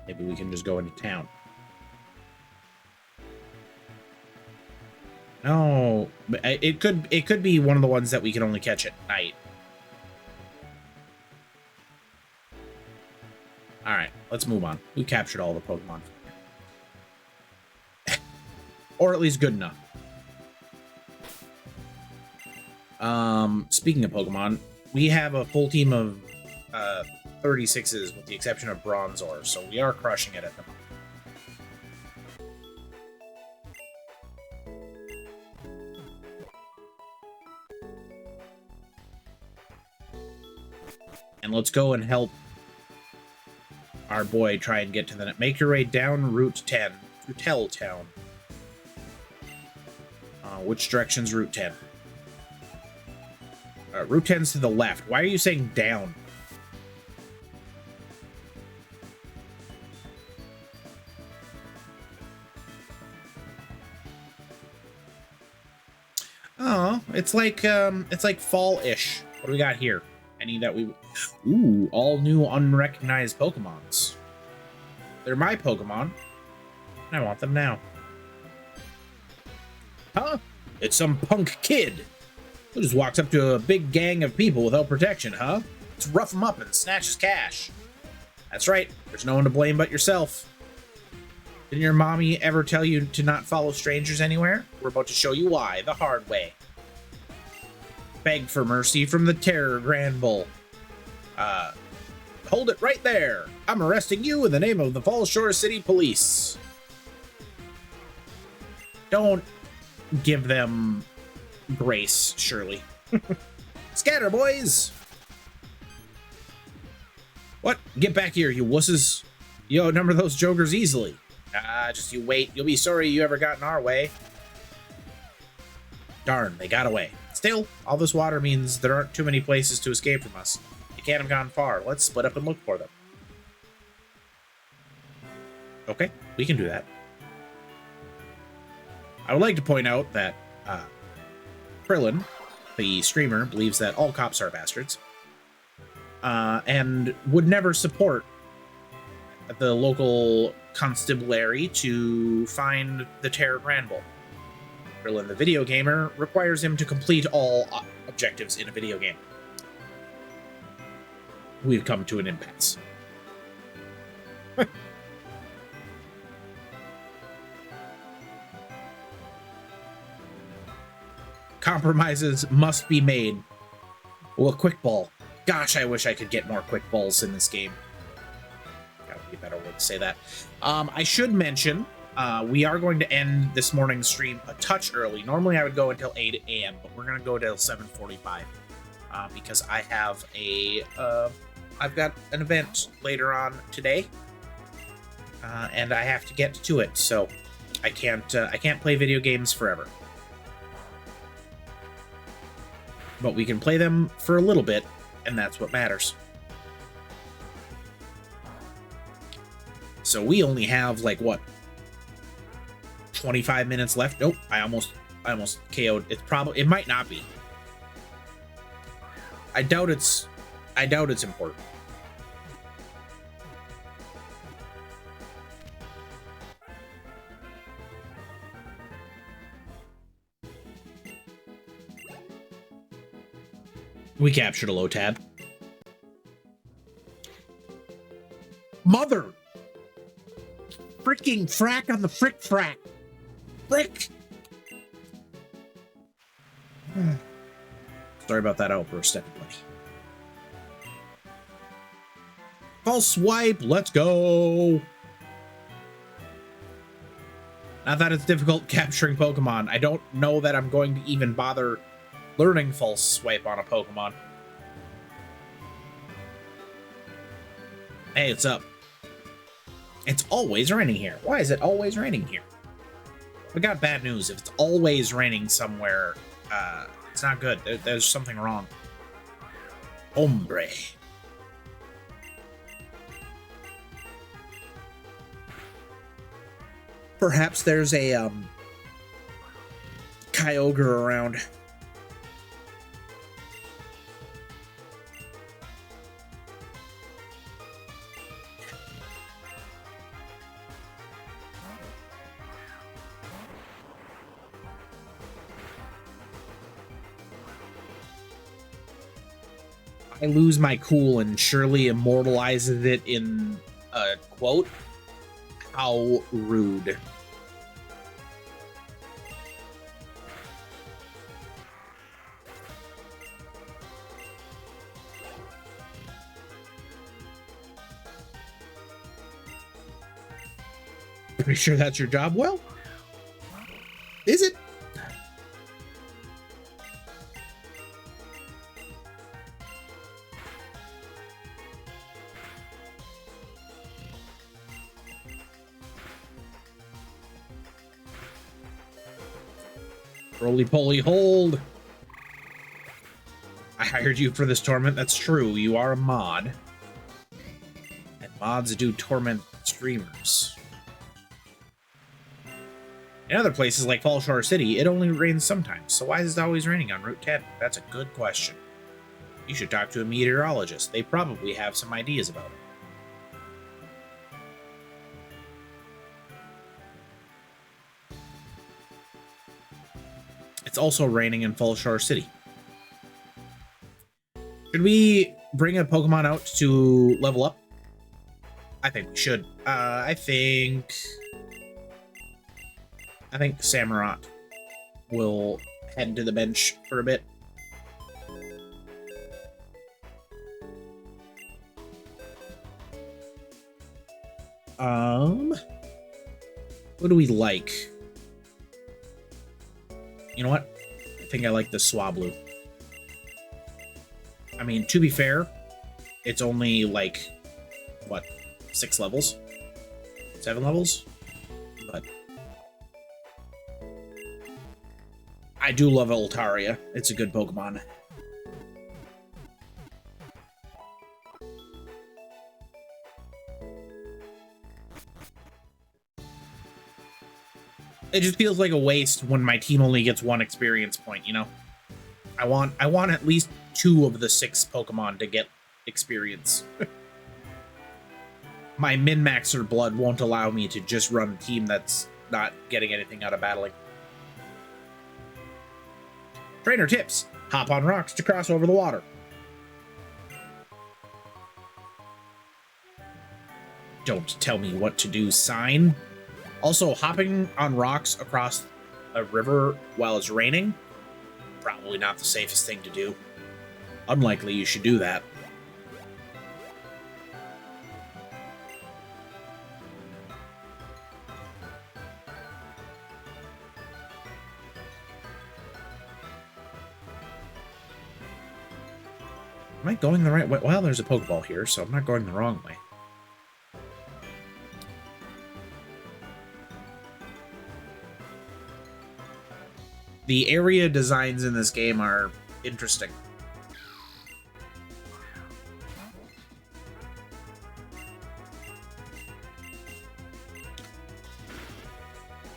Maybe we can just go into town. No, but it could be one of the ones that we can only catch at night. All right, let's move on. We captured all the Pokemon. Or at least good enough. Speaking of Pokemon, we have a full team of 36s with the exception of Bronzor, so we are crushing it at the moment. And let's go and help our boy try and get to the... Make your way down Route 10 to Tell Town. Which direction's Route 10? Route 10's to the left. Why are you saying down? Oh, it's like fall-ish. What do we got here? Any that we... Ooh, all new unrecognized Pokemons. They're my Pokemon. I want them now. Huh? It's some punk kid who just walks up to a big gang of people without protection, huh? Let's rough him up and snatch his cash. That's right. There's no one to blame but yourself. Didn't your mommy ever tell you to not follow strangers anywhere? We're about to show you why, the hard way. Beg for mercy from the Terror Grand Bull. Hold it right there. I'm arresting you in the name of the Falls Shore City Police. Don't give them grace, Shirley. Scatter, boys! What? Get back here, you wusses. You outnumber those jokers easily. Just you wait. You'll be sorry you ever got in our way. Darn, they got away. Still, all this water means there aren't too many places to escape from us. You can't have gone far. Let's split up and look for them. Okay, we can do that. I would like to point out that Krillin, the streamer, believes that all cops are bastards. And would never support the local constabulary to find the Terror Grand Bull. Krillin, the video gamer, requires him to complete all objectives in a video game. We've come to an impasse. Compromises must be made. Oh, a quick ball. Gosh, I wish I could get more quick balls in this game. That would be a better way to say that. I should mention, we are going to end this morning's stream a touch early. Normally I would go until 8 a.m., but we're going to go till 7:45 because I have I've got an event later on today, and I have to get to it, so I can't play video games forever. But we can play them for a little bit, and that's what matters. So we only have, like, what, 25 minutes left? Nope, I almost KO'd. It might not be. I doubt it's important. We captured a low tab. Mother! Freaking frack on the frick frack. Frick! Sorry about that outburst, everybody. False swipe, let's go! Not that it's difficult capturing Pokemon. I don't know that I'm going to even bother learning false swipe on a Pokemon. Hey, it's up. It's always raining here. Why is it always raining here? We got bad news. If it's always raining somewhere, it's not good. There's something wrong. Hombre. Perhaps there's a Kyogre around. I lose my cool and Shirley immortalizes it in a quote. How rude. Pretty sure that's your job? Well, is it? Roly-poly hold. I hired you for this torment. That's true. You are a mod. And mods do torment streamers. In other places like Falls Shore City, it only rains sometimes. So why is it always raining on Route 10? That's a good question. You should talk to a meteorologist. They probably have some ideas about it. It's also raining in Falls Shore City. Should we bring a Pokemon out to level up? I think we should. I think Samurott will head to the bench for a bit. What do we like? You know what? I think I like the Swablu. I mean, to be fair, it's only like, what, 6 levels? 7 levels? But I do love Altaria. It's a good Pokemon. It just feels like a waste when my team only gets 1 experience point, you know? I want at least 2 of the 6 Pokemon to get experience. My min-maxer blood won't allow me to just run a team that's not getting anything out of battling. Trainer tips. Hop on rocks to cross over the water. Don't tell me what to do, sign. Also, hopping on rocks across a river while it's raining, probably not the safest thing to do. Unlikely you should do that. Am I going the right way? Well, there's a Pokeball here, so I'm not going the wrong way. The area designs in this game are interesting.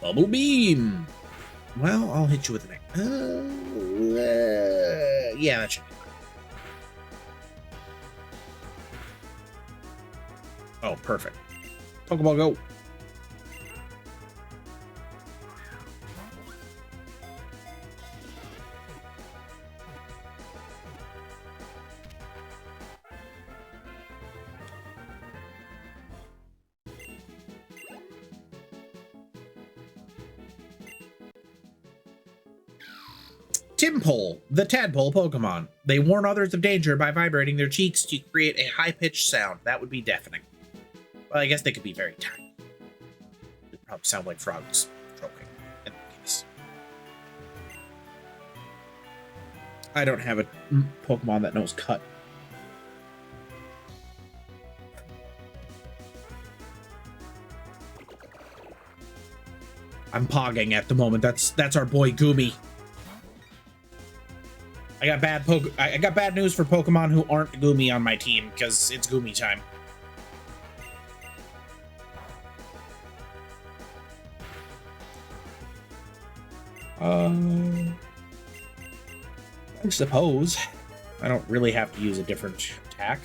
Bubble Beam! Well, I'll hit you with an... yeah, that should be fine. Oh, perfect. Pokeball, go! Timpole, the tadpole Pokemon. They warn others of danger by vibrating their cheeks to create a high-pitched sound. That would be deafening. Well, I guess they could be very tiny. They'd probably sound like frogs croaking in that case. I don't have a Pokemon that knows cut. I'm pogging at the moment. That's our boy Goomy. I got bad news for Pokemon who aren't Goomy on my team, because it's Goomy time. I suppose I don't really have to use a different attack.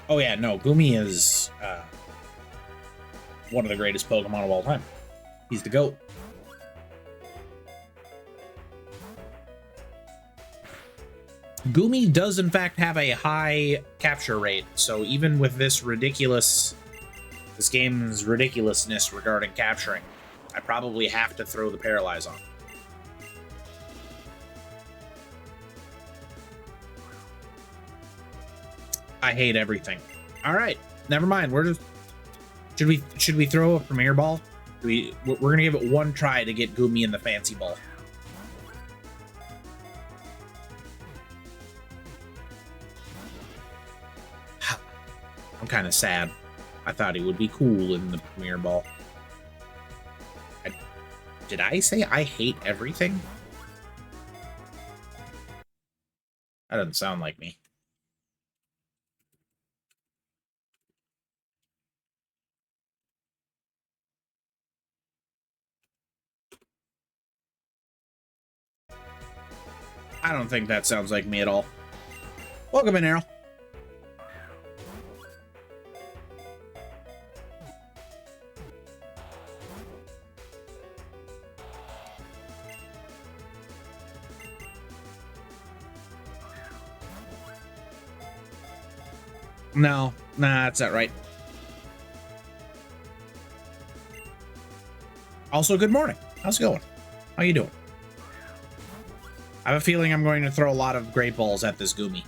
Oh yeah, no, Goomy is one of the greatest Pokemon of all time. He's the GOAT. Goomy does in fact have a high capture rate, so even with this game's ridiculousness regarding capturing, I probably have to throw the Paralyze on. I hate everything. All right, never mind. Should we throw a Premier Ball? We're gonna give it one try to get Goomy in the fancy ball. I'm kind of sad. I thought he would be cool in the Premier Ball. Did I say I hate everything? That doesn't sound like me. I don't think that sounds like me at all. Welcome in, Errol. No, nah, that's not right. Also, good morning. How's it going? How you doing? I have a feeling I'm going to throw a lot of great balls at this Goomy.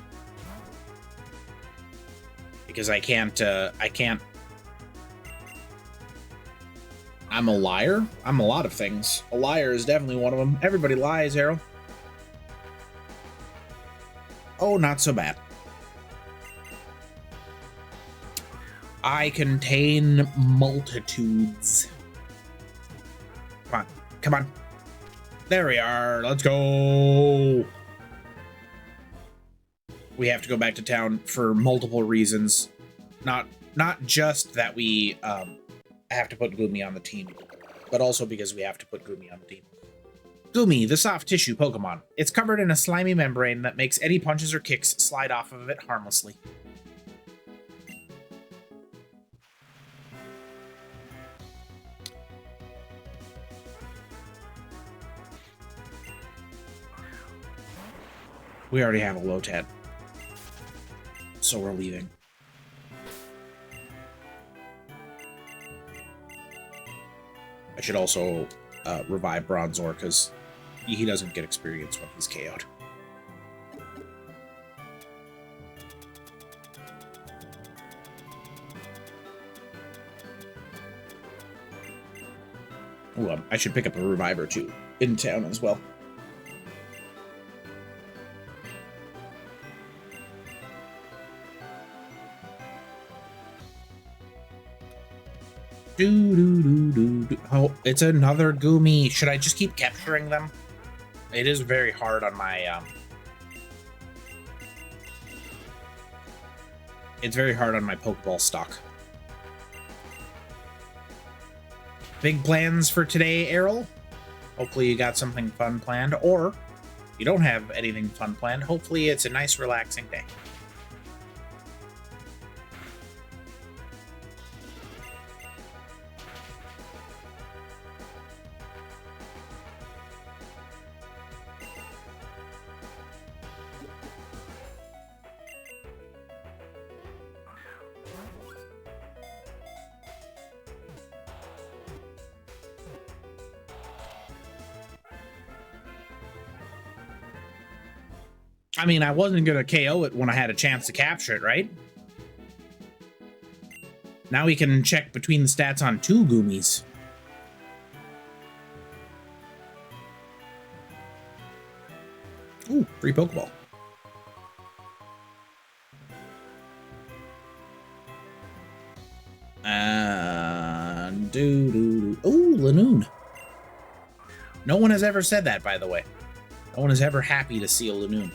Because I can't. I'm a liar. I'm a lot of things. A liar is definitely one of them. Everybody lies, Arrow. Oh, not so bad. I contain multitudes. Come on. Come on. There we are. Let's go. We have to go back to town for multiple reasons. Not just that we have to put Goomy on the team, but also because we have to put Goomy on the team. Goomy, the soft tissue Pokemon. It's covered in a slimy membrane that makes any punches or kicks slide off of it harmlessly. We already have a Lotad, so we're leaving. I should also revive Bronzor, because he doesn't get experience when he's KO'd. Ooh, I should pick up a Reviver, too, in town as well. Oh, it's another Goomy. Should I just keep capturing them? It is very hard on my it's very hard on my Pokeball stock. Big plans for today, Errol? Hopefully you got something fun planned, or you don't have anything fun planned. Hopefully it's a nice, relaxing day. I mean, I wasn't going to KO it when I had a chance to capture it, right? Now we can check between the stats on 2 Goomies. Ooh, free Pokeball. Ooh, Lanoon. No one has ever said that, by the way. No one is ever happy to see a Lanoon.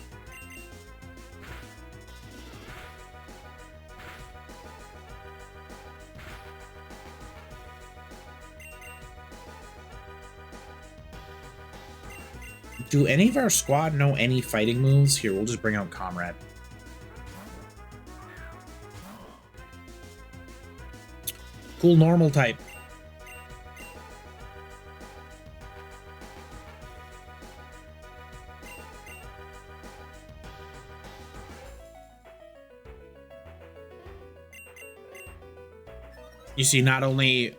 Do any of our squad know any fighting moves? Here, we'll just bring out Comrade. Cool normal type. You see, not only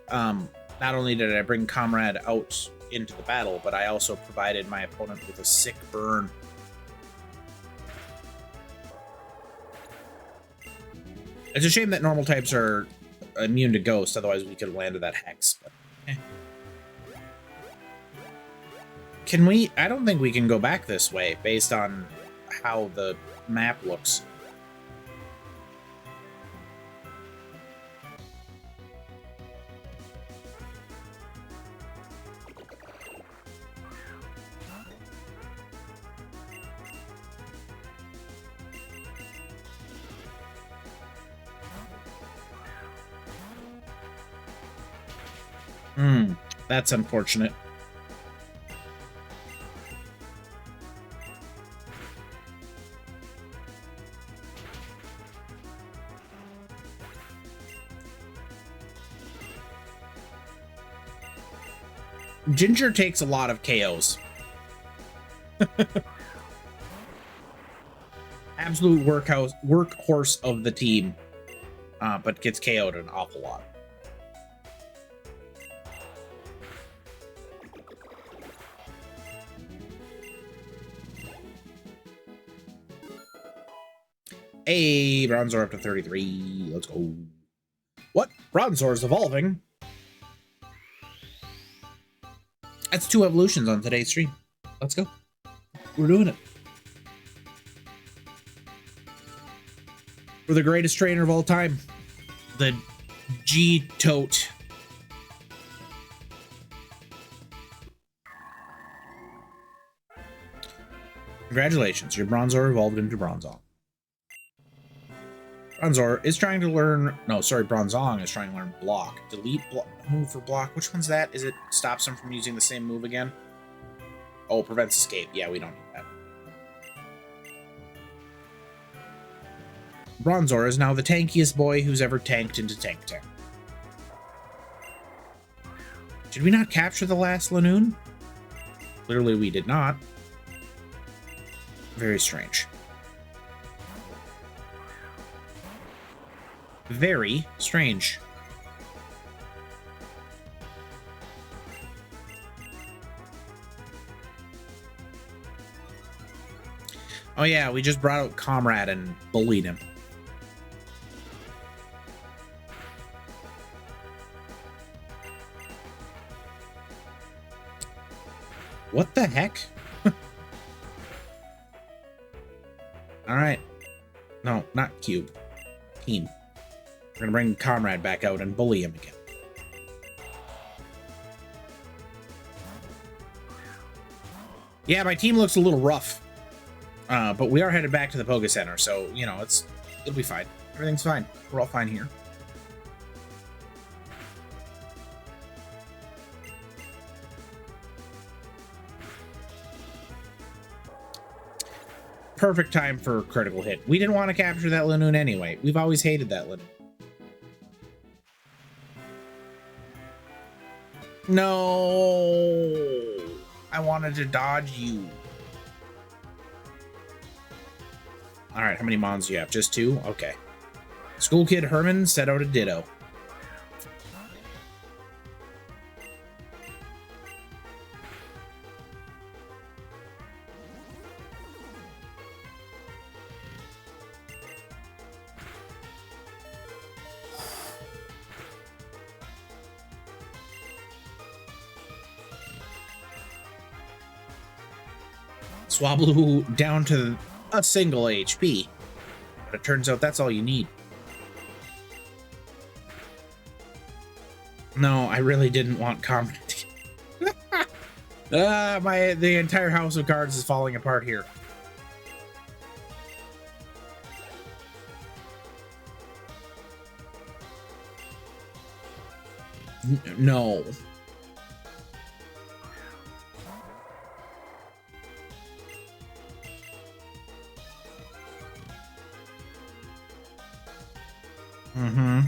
did I bring Comrade out into the battle, but I also provided my opponent with a sick burn. It's a shame that normal types are immune to Ghost, otherwise we could have landed that Hex. But, Can we? I don't think we can go back this way based on how the map looks. That's unfortunate. Ginger takes a lot of KOs. Absolute workhorse of the team. but gets KO'd an awful lot. Hey, Bronzor up to 33. Let's go. What? Bronzor's evolving? That's 2 evolutions on today's stream. Let's go. We're doing it. We're the greatest trainer of all time. The G-Tote. Congratulations, your Bronzor evolved into Bronzong. Bronzor is trying to learn... No, sorry, Bronzong is trying to learn block. Delete block, move for block. Which one's that? Is it stops him from using the same move again? Oh, prevents escape. Yeah, we don't need that. Bronzor is now the tankiest boy who's ever tanked into Tank Tank. Did we not capture the last Lanoon? Clearly we did not. Very strange. Very strange. Oh yeah, we just brought out Comrade and bullied him. What the heck? Alright. No, not Cube. Team. We're gonna bring Comrade back out and bully him again. Yeah, my team looks a little rough. But we are headed back to the Poké Center, so, you know, it'll be fine. Everything's fine. We're all fine here. Perfect time for a critical hit. We didn't want to capture that Lanoon anyway. We've always hated that Lanoon. No! I wanted to dodge you. Alright, how many mons do you have? Just 2? Okay. School Kid Herman set out a Ditto. Swablu down to a single HP. But it turns out that's all you need. No, I really didn't want Comrade. The entire house of cards is falling apart here. No. Mm-hmm.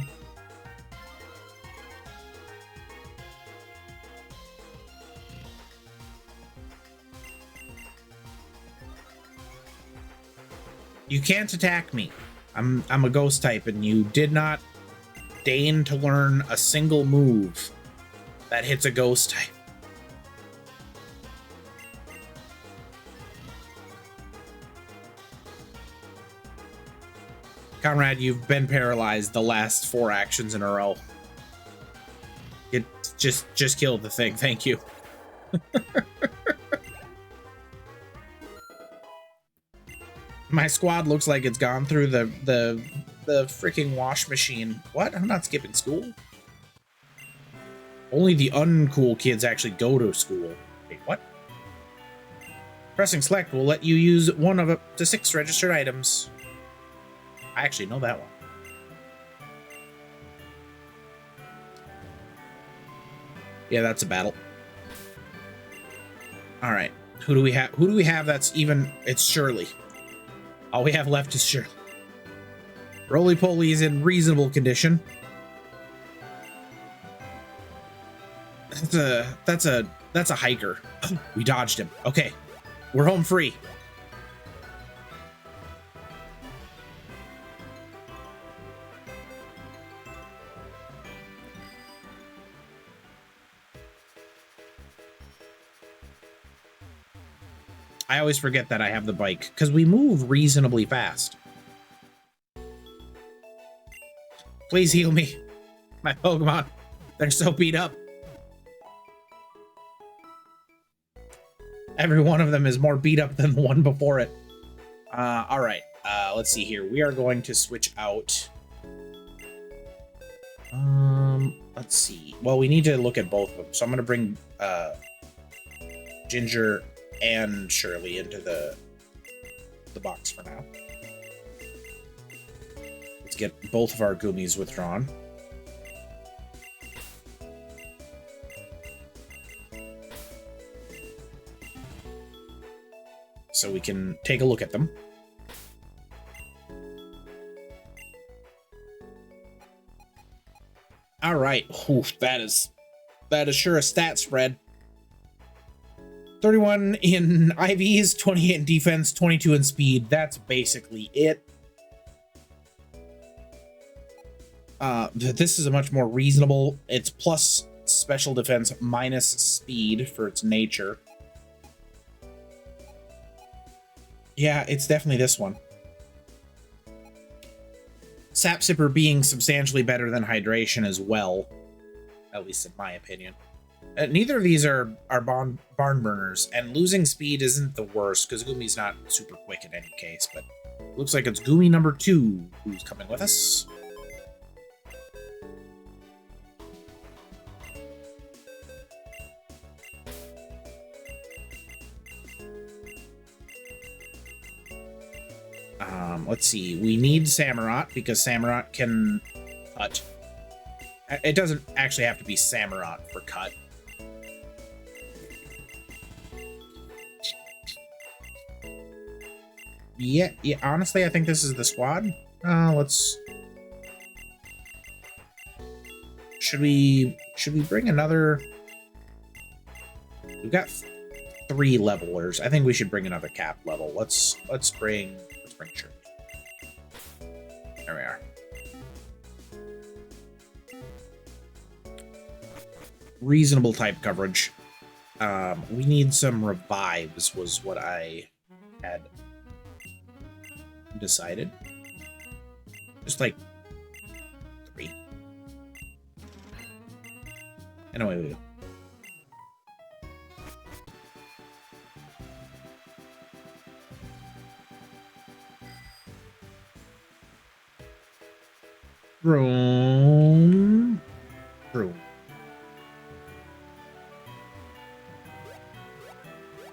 You can't attack me. I'm a ghost type, and you did not deign to learn a single move that hits a ghost type. Comrade, you've been paralyzed the last 4 actions in a row. It just killed the thing. Thank you. My squad looks like it's gone through the freaking wash machine. What? I'm not skipping school. Only the uncool kids actually go to school. Wait, what? Pressing select will let you use 1 of up to 6 registered items. I actually know that one. Yeah, that's a battle. All right. Who do we have? Who do we have that's even... It's Shirley. All we have left is Shirley. Roly-Poly is in reasonable condition. That's a hiker. We dodged him. Okay. We're home free. I always forget that I have the bike, because we move reasonably fast. Please heal me. My Pokemon. They're so beat up. Every one of them is more beat up than the one before it. All right. Let's see here. We are going to switch out. Let's see. Well, we need to look at both of them. So I'm going to bring Ginger and Shirley into the box for now. Let's get both of our Goomies withdrawn. So we can take a look at them. All right. Oof, that is sure a stat spread. 31 in IVs, 28 in defense, 22 in speed. That's basically it. This is a much more reasonable. It's plus special defense minus speed for its nature. Yeah, it's definitely this one. Sap Sipper being substantially better than Hydration as well, at least in my opinion. Neither of these are barn burners, and losing speed isn't the worst, because Gumi's not super quick in any case, but looks like it's Gumi number 2 who's coming with us. Let's see. We need Samurott because Samurott can cut. It doesn't actually have to be Samurott for cut. Yeah, honestly, I think this is the squad. Let's... Should we bring another... We've got 3 levelers. I think we should bring another cap level. Let's bring Church. There we are. Reasonable type coverage. We need some revives was what I had decided. Just like 3. And away we go. Room.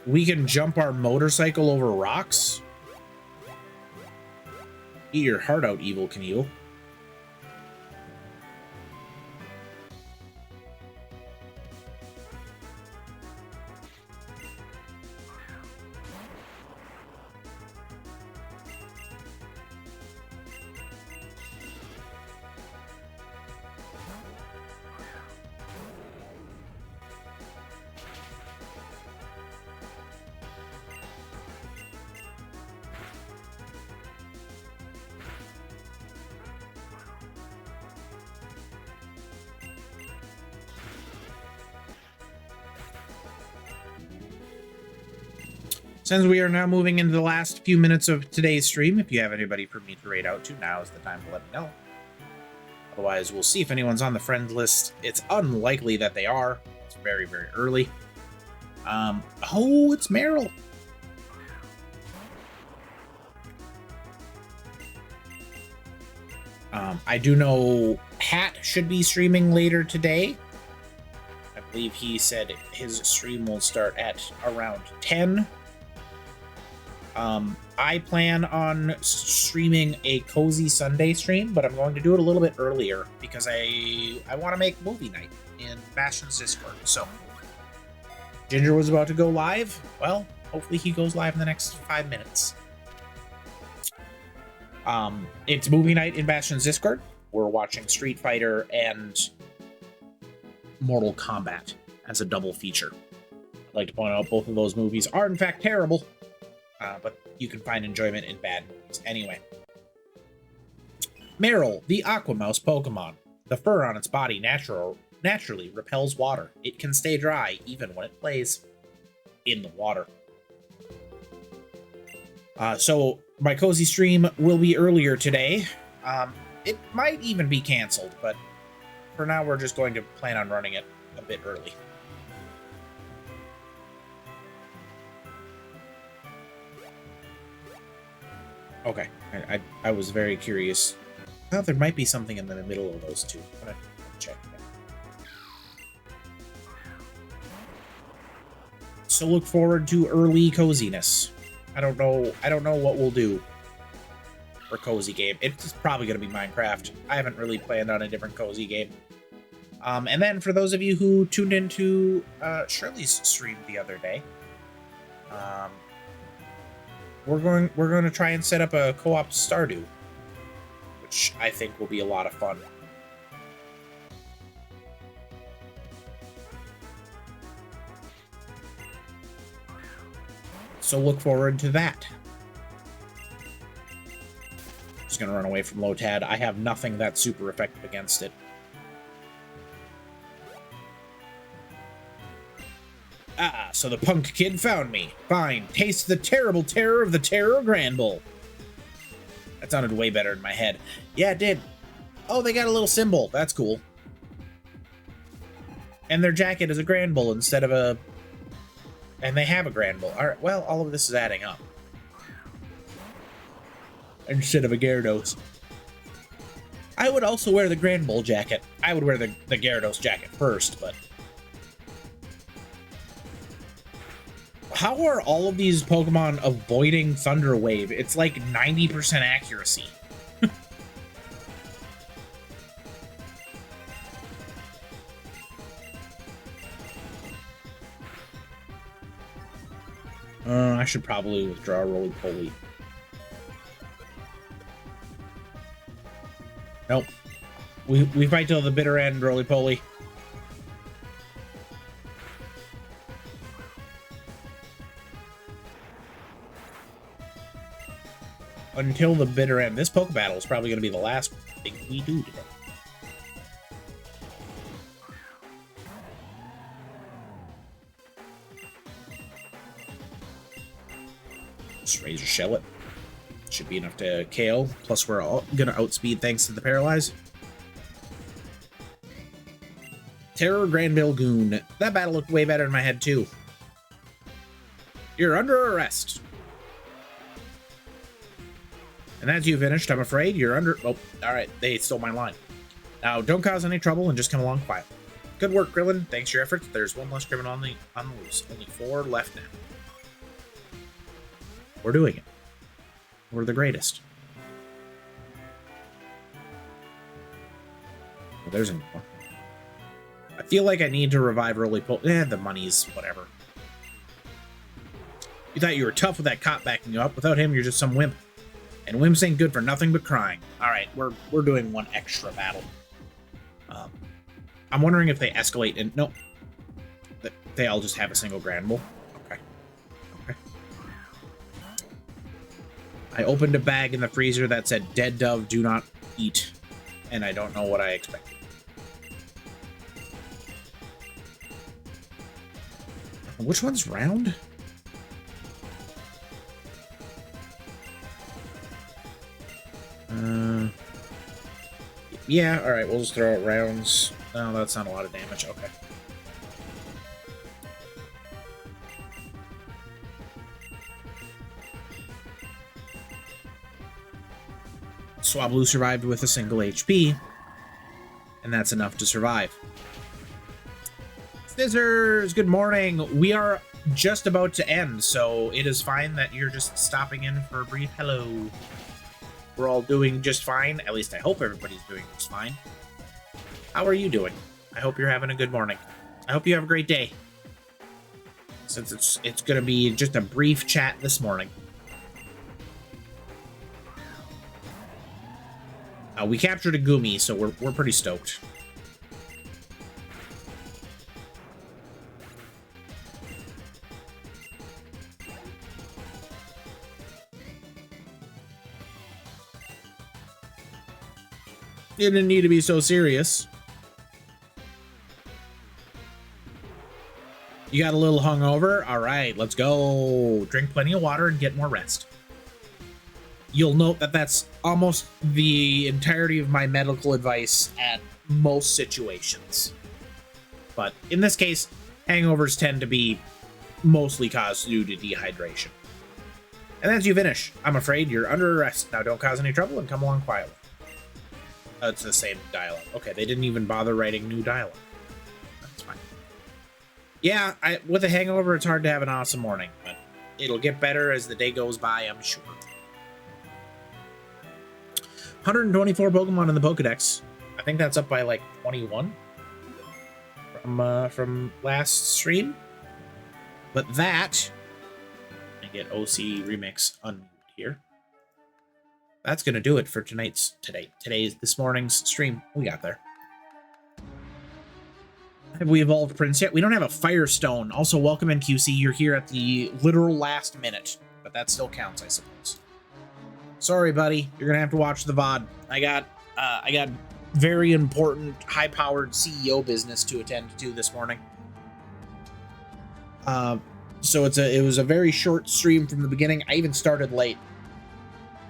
We can jump our motorcycle over rocks? Eat your heart out, Evil Knievel. Since we are now moving into the last few minutes of today's stream, if you have anybody for me to raid out to, now is the time to let me know. Otherwise, we'll see if anyone's on the friend list. It's unlikely that they are. It's very, very early. Oh, it's Meryl. I do know Hat should be streaming later today. I believe he said his stream will start at around 10. I plan on streaming a Cozy Sunday stream, but I'm going to do it a little bit earlier because I want to make movie night in Bastion's Discord. So, Ginger was about to go live. Well, hopefully he goes live in the next 5 minutes. It's movie night in Bastion's Discord. We're watching Street Fighter and Mortal Kombat as a double feature. I'd like to point out both of those movies are in fact terrible. But you can find enjoyment in bad movies anyway. Meryl, the Aqua Mouse Pokemon. The fur on its body naturally repels water. It can stay dry even when it plays in the water. So my cozy stream will be earlier today. It might even be canceled, but for now we're just going to plan on running it a bit early. Okay, I was very curious. I thought there might be something in the middle of those two. I'm gonna check that. So look forward to early coziness. I don't know what we'll do for cozy game. It's probably gonna be Minecraft. I haven't really planned on a different cozy game. And then for those of you who tuned into Shirley's stream the other day, we're going to try and set up a co-op Stardew, which I think will be a lot of fun. So look forward to that. Just gonna run away from Lotad. I have nothing that's super effective against it. Ah, so the punk kid found me. Fine, taste the terrible terror of the Terror Granbull. That sounded way better in my head. Yeah, it did. Oh, they got a little symbol. That's cool. And their jacket is a Granbull instead of a... And they have a Granbull. All right, well, all of this is adding up. Instead of a Gyarados. I would also wear the Granbull jacket. I would wear the Gyarados jacket first, but... How are all of these Pokemon avoiding Thunder Wave? It's like 90% accuracy. I should probably withdraw Roly-Poly. Nope. We fight till the bitter end, Roly-Poly. Until the bitter end. This Poke Battle is probably going to be the last thing we do today. Just Razor Shell it. Should be enough to KO. Plus we're all going to outspeed thanks to the Paralyze. Terror Granbull Goon. That battle looked way better in my head too. You're under arrest. And as you finished, I'm afraid you're under... Oh, all right. They stole my line. Now, don't cause any trouble and just come along quietly. Good work, Krillin. Thanks for your efforts. There's one less criminal on the loose. Only 4 left now. We're doing it. We're the greatest. Well, there's a new one. I feel like I need to revive Roly-Poly. The money's whatever. You thought you were tough with that cop backing you up. Without him, you're just some wimp. And wimps ain't good for nothing but crying. All right, we're doing one extra battle. I'm wondering if they escalate and no, they all just have a single Granbull. Okay. Okay. I opened a bag in the freezer that said "Dead Dove, do not eat," and I don't know what I expected. Which one's round? Yeah, alright, we'll just throw out rounds. No, that's not a lot of damage. Okay. Swablu survived with a single HP, and that's enough to survive. Scissors, good morning. We are just about to end, so it is fine that you're just stopping in for a brief hello. We're all doing just fine. At least I hope everybody's doing just fine. How are you doing? I hope you're having a good morning. I hope you have a great day. Since it's going to be just a brief chat this morning. We captured a Gumi, so we're pretty stoked. Didn't need to be so serious. You got a little hungover? All right, let's go. Drink plenty of water and get more rest. You'll note that that's almost the entirety of my medical advice at most situations. But in this case, hangovers tend to be mostly caused due to dehydration. And as you finish, I'm afraid you're under arrest. Now don't cause any trouble and come along quietly. It's the same dialogue. Okay, they didn't even bother writing new dialogue. That's fine. Yeah, with a hangover, it's hard to have an awesome morning, but it'll get better as the day goes by, I'm sure. 124 Pokemon in the Pokedex. I think that's up by like 21 from last stream. But that, I get OC Remix unmuted here. That's gonna do it for this morning's stream. We got there. Have we evolved Prince yet? We don't have a Firestone. Also, welcome in QC. You're here at the literal last minute, but that still counts, I suppose. Sorry, buddy. You're gonna have to watch the VOD. I got very important, high-powered CEO business to attend to this morning. So it was a very short stream from the beginning. I even started late.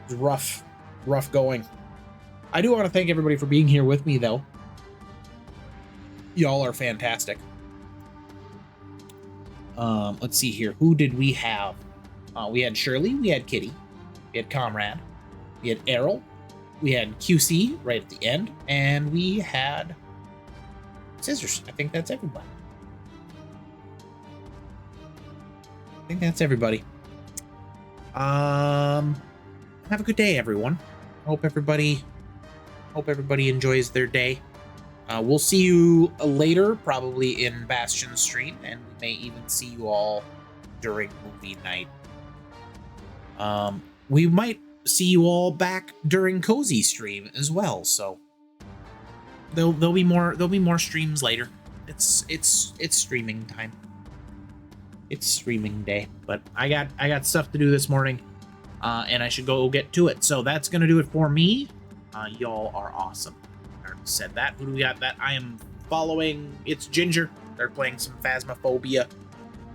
It was rough going. I do want to thank everybody for being here with me, though. Y'all are fantastic. Let's see here. Who did we have? We had Shirley. We had Kitty. We had Comrade. We had Errol. We had QC right at the end. And we had Scissors. I think that's everybody. Have a good day, everyone. Hope everybody enjoys their day. We'll see you later, probably in Bastion's stream, and we may even see you all during movie night. We might see you all back during Cozy stream as well. So there'll be more streams later. It's streaming time. It's streaming day, but I got stuff to do this morning, and I should go get to it. So that's gonna do it for me. Y'all are awesome. I already said that. Who do we got that I am following? It's Ginger. They're playing some Phasmophobia,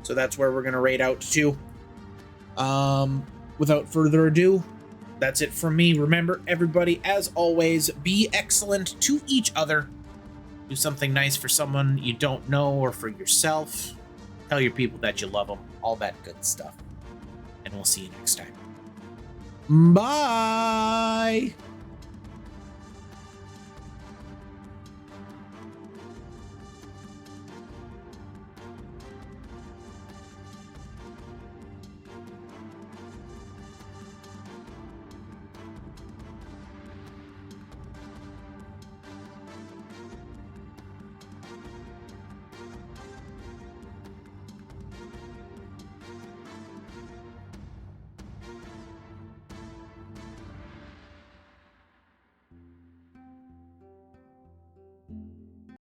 so that's where we're gonna raid out to. Without further ado, that's it from me. Remember, everybody, as always, be excellent to each other. Do something nice for someone you don't know or for yourself. Tell your people that you love them. All that good stuff. And we'll see you next time. Bye!